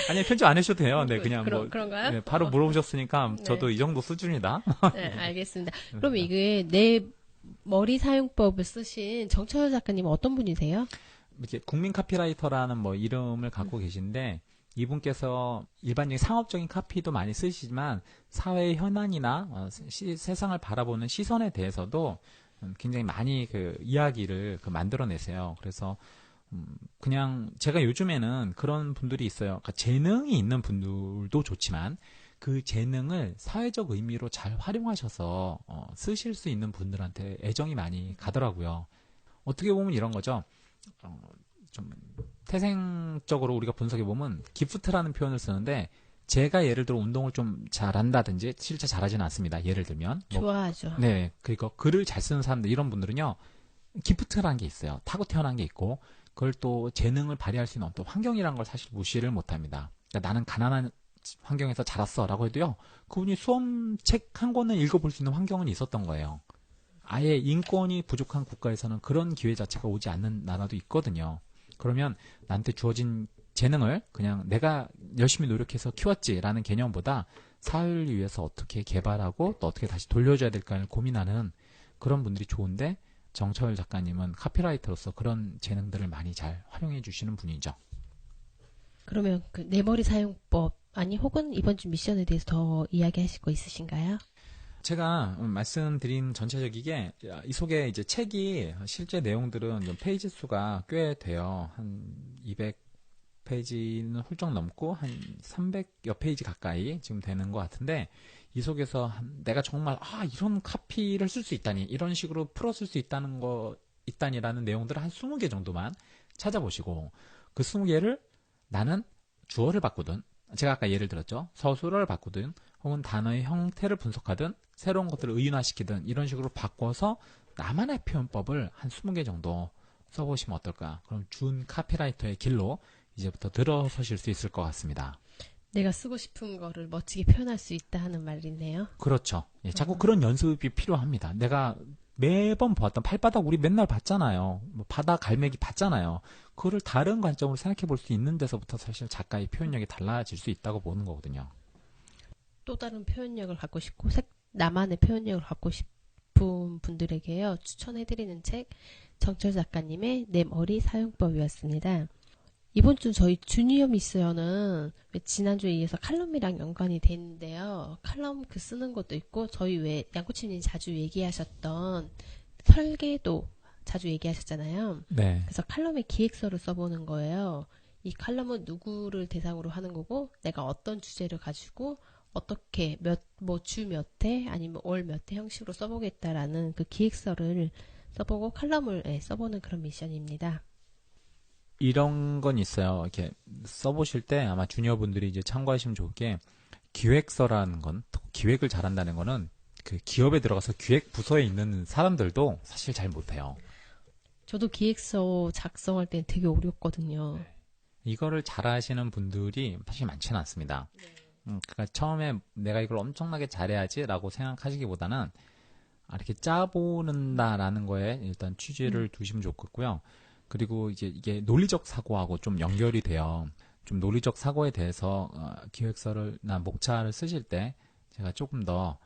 아니 편집 안 해주셔도 돼요. 네, 그냥 그런가요? 네, 바로 물어보셨으니까 네. 저도 이 정도 수준이다. 네, 알겠습니다. 그럼 이게 내 머리 사용법을 쓰신 정철 작가님은 어떤 분이세요? 이렇게 국민 카피라이터라는 뭐 이름을 갖고 계신데 이분께서 일반적인 상업적인 카피도 많이 쓰시지만 사회의 현안이나 세상을 바라보는 시선에 대해서도 굉장히 많이 그 이야기를 만들어내세요. 그래서 그냥 제가 요즘에는 그런 분들이 있어요. 그러니까 재능이 있는 분들도 좋지만 그 재능을 사회적 의미로 잘 활용하셔서 쓰실 수 있는 분들한테 애정이 많이 가더라고요. 어떻게 보면 이런 거죠. 좀 태생적으로 우리가 분석해보면 기프트라는 표현을 쓰는데 제가 예를 들어 운동을 좀 잘한다든지 실제 잘하지는 않습니다. 예를 들면 좋아하죠. 네, 그리고 글을 잘 쓰는 사람들 이런 분들은요 기프트라는 게 있어요. 타고 태어난 게 있고 그걸 또 재능을 발휘할 수 있는 어떤 환경이라는 걸 사실 무시를 못합니다. 그러니까 나는 가난한 환경에서 자랐어 라고 해도요 그분이 수험책 한 권을 읽어볼 수 있는 환경은 있었던 거예요. 아예 인권이 부족한 국가에서는 그런 기회 자체가 오지 않는 나라도 있거든요. 그러면 나한테 주어진 재능을 그냥 내가 열심히 노력해서 키웠지라는 개념보다 사회를 위해서 어떻게 개발하고 또 어떻게 다시 돌려줘야 될까를 고민하는 그런 분들이 좋은데 정철 작가님은 카피라이터로서 그런 재능들을 많이 잘 활용해 주시는 분이죠. 그러면 그 내 머리 사용법 아니 혹은 이번 주 미션에 대해서 더 이야기하실 거 있으신가요? 제가 말씀드린 전체적이게 이 속에 이제 책이 실제 내용들은 좀 페이지 수가 꽤 돼요. 한 200페이지는 훌쩍 넘고 한 300여 페이지 가까이 지금 되는 것 같은데 이 속에서 내가 정말 이런 카피를 쓸 수 있다니 이런 식으로 풀어 쓸 수 있다니라는 내용들을 한 20개 정도만 찾아보시고 그 20개를 나는 주어를 바꾸든 제가 아까 예를 들었죠. 서술어를 바꾸든 혹은 단어의 형태를 분석하든 새로운 것들을 의인화시키든 이런 식으로 바꿔서 나만의 표현법을 한 20개 정도 써보시면 어떨까. 그럼 준 카피라이터의 길로 이제부터 들어서실 수 있을 것 같습니다. 내가 쓰고 싶은 거를 멋지게 표현할 수 있다 하는 말이네요. 그렇죠. 자꾸 그런 연습이 필요합니다. 내가 매번 보았던 발바닥 우리 맨날 봤잖아요. 뭐 바다 갈매기 봤잖아요. 그거를 다른 관점으로 생각해 볼 수 있는 데서부터 사실 작가의 표현력이 달라질 수 있다고 보는 거거든요. 또 다른 표현력을 갖고 싶고 나만의 표현력을 갖고 싶은 분들에게요. 추천해드리는 책 정철 작가님의 내 머리 사용법이었습니다. 이번 주 저희 주니어 미스여는 지난주에 이어서 칼럼이랑 연관이 되는데요. 칼럼 그 쓰는 것도 있고 저희 왜 양코치님 자주 얘기하셨던 설계도 자주 얘기하셨잖아요. 네. 그래서 칼럼에 기획서를 써보는 거예요. 이 칼럼은 누구를 대상으로 하는 거고 내가 어떤 주제를 가지고 어떻게 주 몇 회 아니면 월 몇 회 형식으로 써보겠다라는 그 기획서를 써보고 칼럼을 써보는 그런 미션입니다. 이런 건 있어요. 이렇게 써보실 때 아마 주니어분들이 이제 참고하시면 좋을 게 기획서라는 건, 기획을 잘한다는 거는 그 기업에 들어가서 기획 부서에 있는 사람들도 사실 잘 못해요. 저도 기획서 작성할 때 되게 어렵거든요. 이거를 잘하시는 분들이 사실 많지는 않습니다. 그러니까 처음에 내가 이걸 엄청나게 잘해야지라고 생각하시기보다는 이렇게 짜보는다라는 거에 일단 취지를 두시면 좋겠고요. 그리고 이제 이게 논리적 사고하고 좀 연결이 돼요. 좀 논리적 사고에 대해서 기획서나 목차를 쓰실 때 제가 조금 더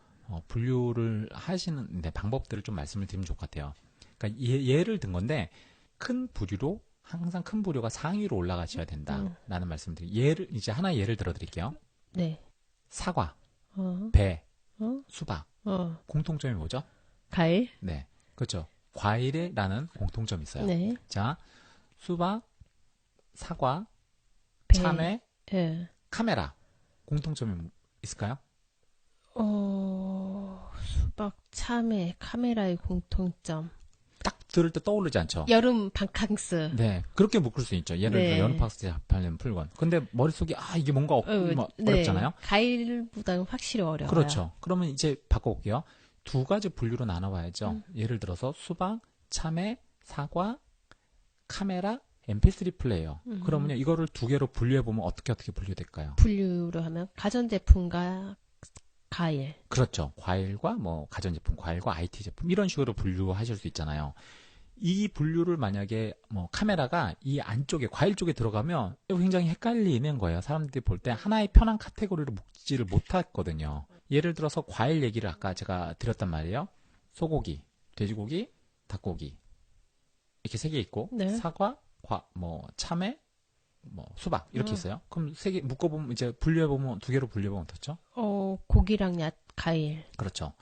분류를 하시는 방법들을 좀 말씀을 드리면 좋을 것 같아요. 그러니까 예를 든 건데 큰 부류로 항상 큰 부류가 상위로 올라가셔야 된다라는 말씀을 드릴게요. 이제 하나의 예를 들어드릴게요. 네. 사과, 어. 배, 어. 수박. 어. 공통점이 뭐죠? 과일. 네, 그렇죠. 과일이라는 공통점이 있어요. 네. 자, 수박, 사과, 배. 참외, 예. 카메라. 공통점이 있을까요? 수박, 참외, 카메라의 공통점. 딱 들을 때 떠오르지 않죠? 여름 바캉스. 네, 그렇게 묶을 수 있죠. 예를 들어 네. 여름 박스에 잡히는 풀건. 근데 머릿속에 이게 뭔가 어렵잖아요. 네. 과일보다는 확실히 어려워요. 그렇죠. 그러면 이제 바꿔볼게요. 두 가지 분류로 나눠봐야죠. 예를 들어서 수박, 참외, 사과, 카메라, MP3 플레이어. 그러면요, 이거를 두 개로 분류해보면 어떻게 분류될까요? 분류로 하면 가전제품과 과일. 그렇죠. 과일과 가전제품, 과일과 IT 제품 이런 식으로 분류하실 수 있잖아요. 이 분류를 만약에 카메라가 이 안쪽에 과일 쪽에 들어가면 굉장히 헷갈리는 거예요. 사람들이 볼 때 하나의 편한 카테고리로 묶지를 못했거든요. 예를 들어서 과일 얘기를 아까 제가 드렸단 말이에요. 소고기, 돼지고기, 닭고기 이렇게 세 개 있고 네. 사과, 참외, 수박 이렇게 있어요. 그럼 세 개 묶어보면 이제 분류해보면 두 개로 분류해보면 어떻죠? 고기랑 과일. 그렇죠.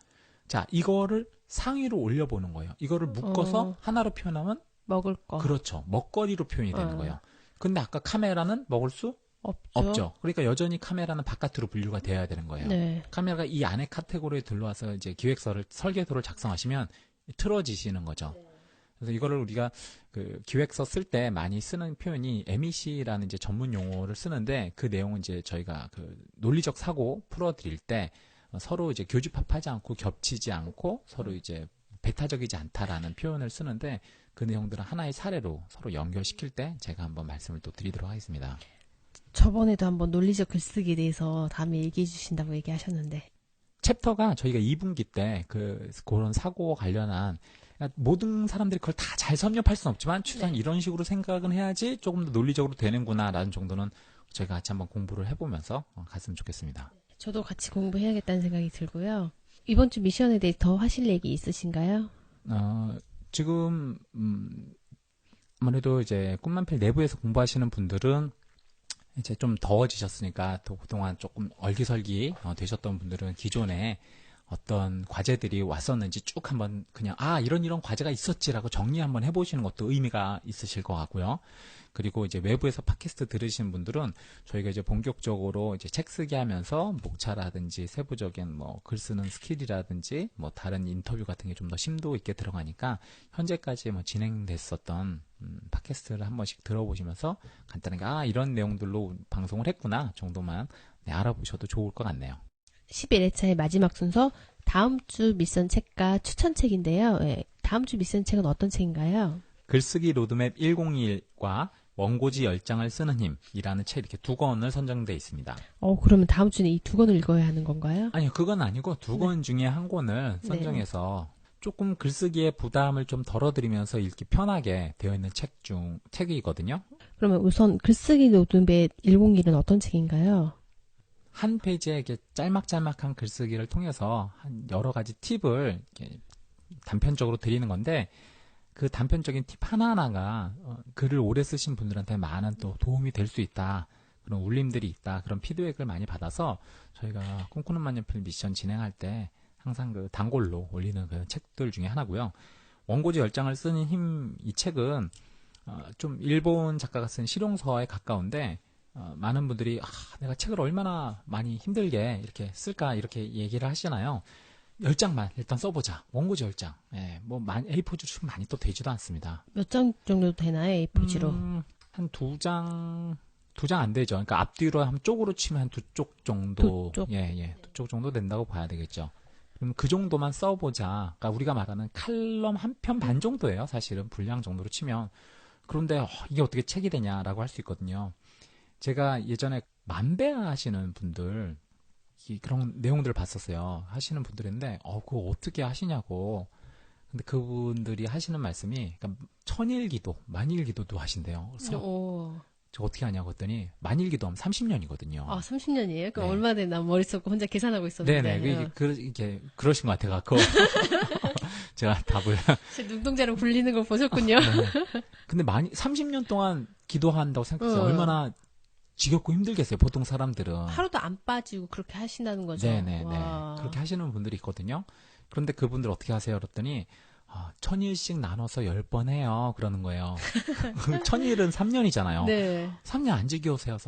자, 이거를 상위로 올려보는 거예요. 이거를 묶어서 하나로 표현하면 먹을 거. 그렇죠. 먹거리로 표현이 되는 거예요. 근데 아까 카메라는 먹을 수 없죠. 그러니까 여전히 카메라는 바깥으로 분류가 돼야 되는 거예요. 네. 카메라가 이 안에 카테고리에 들러와서 이제 기획서를 설계도를 작성하시면 틀어지시는 거죠. 그래서 이거를 우리가 그 기획서 쓸 때 많이 쓰는 표현이 MEC라는 이제 전문 용어를 쓰는데 그 내용은 이제 저희가 그 논리적 사고 풀어드릴 때 서로 이제 교집합하지 않고 겹치지 않고 서로 이제 배타적이지 않다라는 표현을 쓰는데 그 내용들은 하나의 사례로 서로 연결시킬 때 제가 한번 말씀을 또 드리도록 하겠습니다. 저번에도 한번 논리적 글쓰기에 대해서 다음에 얘기해 주신다고 얘기하셨는데. 챕터가 저희가 2분기 때 그런 사고와 관련한 그러니까 모든 사람들이 그걸 다 잘 섭렵할 수는 없지만 최소한 이런 식으로 생각은 해야지 조금 더 논리적으로 되는구나라는 정도는 저희가 같이 한번 공부를 해보면서 갔으면 좋겠습니다. 저도 같이 공부해야겠다는 생각이 들고요. 이번 주 미션에 대해 더 하실 얘기 있으신가요? 지금 아무래도 이제 꿈만필 내부에서 공부하시는 분들은 이제 좀 더워지셨으니까 또 그동안 조금 얼기설기 되셨던 분들은 기존에 어떤 과제들이 왔었는지 쭉 한번 그냥 이런 과제가 있었지라고 정리 한번 해보시는 것도 의미가 있으실 것 같고요. 그리고 이제 외부에서 팟캐스트 들으시는 분들은 저희가 이제 본격적으로 이제 책 쓰기 하면서 목차라든지 세부적인 글 쓰는 스킬이라든지 다른 인터뷰 같은 게 좀 더 심도 있게 들어가니까 현재까지 진행됐었던 팟캐스트를 한 번씩 들어보시면서 간단하게 이런 내용들로 방송을 했구나 정도만 알아보셔도 좋을 것 같네요. 11회차의 마지막 순서 다음 주 미션 책과 추천책인데요. 네, 다음 주 미션 책은 어떤 책인가요? 글쓰기 로드맵 101과 원고지 10장을 쓰는 힘이라는 책 이렇게 두 권을 선정돼 있습니다. 그러면 다음 주는 이 두 권을 읽어야 하는 건가요? 아니요, 그건 아니고 두 권 중에 한 권을 선정해서 조금 글쓰기의 부담을 좀 덜어드리면서 읽기 편하게 되어 있는 책이거든요. 그러면 우선 글쓰기 로드맵 101은 어떤 책인가요? 한 페이지에 이렇게 짤막짤막한 글쓰기를 통해서 한 여러 가지 팁을 이렇게 단편적으로 드리는 건데 그 단편적인 팁 하나하나가 글을 오래 쓰신 분들한테 많은 또 도움이 될 수 있다. 그런 울림들이 있다. 그런 피드백을 많이 받아서 저희가 꿈꾸는 만년필 미션 진행할 때 항상 그 단골로 올리는 그 책들 중에 하나고요. 원고지 10장을 쓰는 힘 이 책은 좀 일본 작가가 쓴 실용서에 가까운데 많은 분들이 내가 책을 얼마나 많이 힘들게 이렇게 쓸까 이렇게 얘기를 하시나요? 10장만 일단 써보자. 원고지 10장. 예, A4지로 많이 또 되지도 않습니다. 몇 장 정도 되나요, A4지로? 한 두 장 안 되죠. 그러니까 앞뒤로 한 쪽으로 치면 한 두 쪽 정도. 두 쪽? 두 쪽 정도 된다고 봐야 되겠죠. 그럼 그 정도만 써보자. 그러니까 우리가 말하는 칼럼 한 편 반 정도예요. 사실은 분량 정도로 치면. 그런데 이게 어떻게 책이 되냐라고 할 수 있거든요. 제가 예전에 만배하 하시는 분들 그런 내용들을 봤었어요. 하시는 분들인데, 그거 어떻게 하시냐고. 근데 그분들이 하시는 말씀이, 그러니까 천일기도, 만일기도도 하신대요. 그래서 저 어떻게 하냐고 했더니, 만일기도하면 30년이거든요. 아, 30년이에요? 그럼 네. 얼마 전에 나 머릿속 혼자 계산하고 있었는데. 네네. 이게 그러신 것 같아갖고. 제가 답을. 제 눈동자로 굴리는 걸 보셨군요. 네. 근데 30년 동안 기도한다고 생각해서 얼마나 지겹고 힘들겠어요, 보통 사람들은. 하루도 안 빠지고 그렇게 하신다는 거죠. 네네네. 그렇게 하시는 분들이 있거든요. 그런데 그분들 어떻게 하세요? 그랬더니, 1000일씩 나눠서 10번 해요. 그러는 거예요. 1000일은 3년이잖아요. 네. 3년 안 지겨우세요.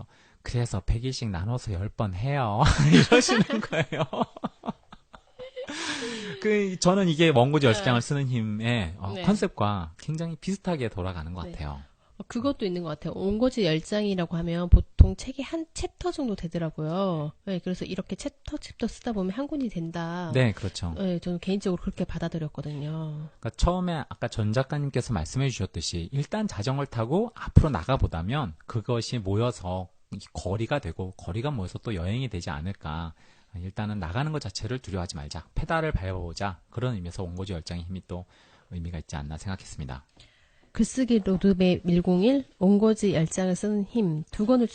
그래서 100일씩 나눠서 10번 해요. 이러시는 거예요. 저는 이게 원고지 열장을 쓰는 힘의 네. 컨셉과 굉장히 비슷하게 돌아가는 것 같아요. 그것도 있는 것 같아요. 원고지 10장이라고 하면 보통 책이 한 챕터 정도 되더라고요. 네, 그래서 이렇게 챕터 쓰다 보면 한 권이 된다. 네, 그렇죠. 네, 저는 개인적으로 그렇게 받아들였거든요. 그러니까 처음에 아까 전 작가님께서 말씀해 주셨듯이 일단 자전거를 타고 앞으로 나가보다면 그것이 모여서 거리가 되고 거리가 모여서 또 여행이 되지 않을까. 일단은 나가는 것 자체를 두려워하지 말자. 페달을 밟아보자. 그런 의미에서 원고지 10장의 힘이 또 의미가 있지 않나 생각했습니다. 글쓰기 로드맵 101, 원고지 10장을 쓰는 힘 두 권을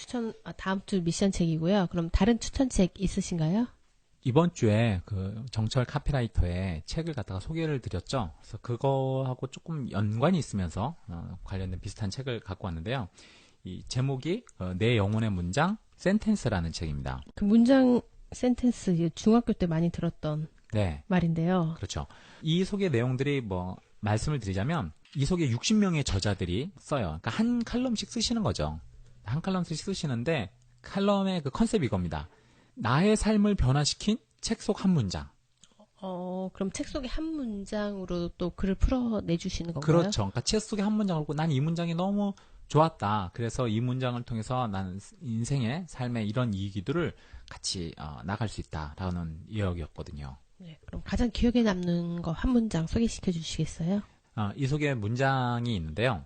다음 주 미션 책이고요. 그럼 다른 추천책 있으신가요? 이번 주에 그 정철 카피라이터의 책을 갖다가 소개를 드렸죠. 그래서 그거하고 조금 연관이 있으면서 관련된 비슷한 책을 갖고 왔는데요. 이 제목이 내 영혼의 문장 센텐스라는 책입니다. 그 문장 센텐스 중학교 때 많이 들었던 네, 말인데요. 그렇죠. 이 속의 내용들이 말씀을 드리자면 이 속에 60명의 저자들이 써요. 그러니까 한 칼럼씩 쓰시는 거죠. 한 칼럼씩 쓰시는데 칼럼의 그 컨셉이 이겁니다. 나의 삶을 변화시킨 책 속 한 문장. 그럼 책 속의 한 문장으로 또 글을 풀어내주시는 건가요? 그렇죠. 그러니까 책 속의 한 문장을 보고 난 이 문장이 너무 좋았다. 그래서 이 문장을 통해서 나는 인생의 삶의 이런 이기들을 같이 나갈 수 있다라는 이야기였거든요. 네, 그럼 가장 기억에 남는 거 한 문장 소개시켜 주시겠어요? 이 속에 문장이 있는데요.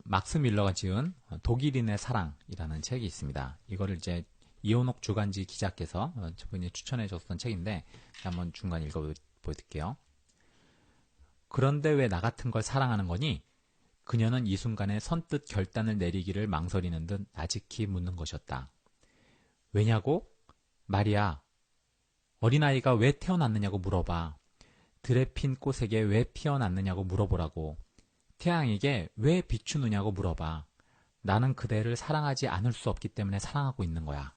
막스 밀러가 지은 독일인의 사랑이라는 책이 있습니다. 이거를 이제 이온옥 주간지 기자께서 저분이 추천해 줬던 책인데 한번 중간 읽어보여드릴게요. 그런데 왜 나 같은 걸 사랑하는 거니? 그녀는 이 순간에 선뜻 결단을 내리기를 망설이는 듯 나직히 묻는 것이었다. 왜냐고? 말이야. 어린아이가 왜 태어났느냐고 물어봐. 들에 핀 꽃에게 왜 피어났느냐고 물어보라고. 태양에게 왜 비추느냐고 물어봐. 나는 그대를 사랑하지 않을 수 없기 때문에 사랑하고 있는 거야.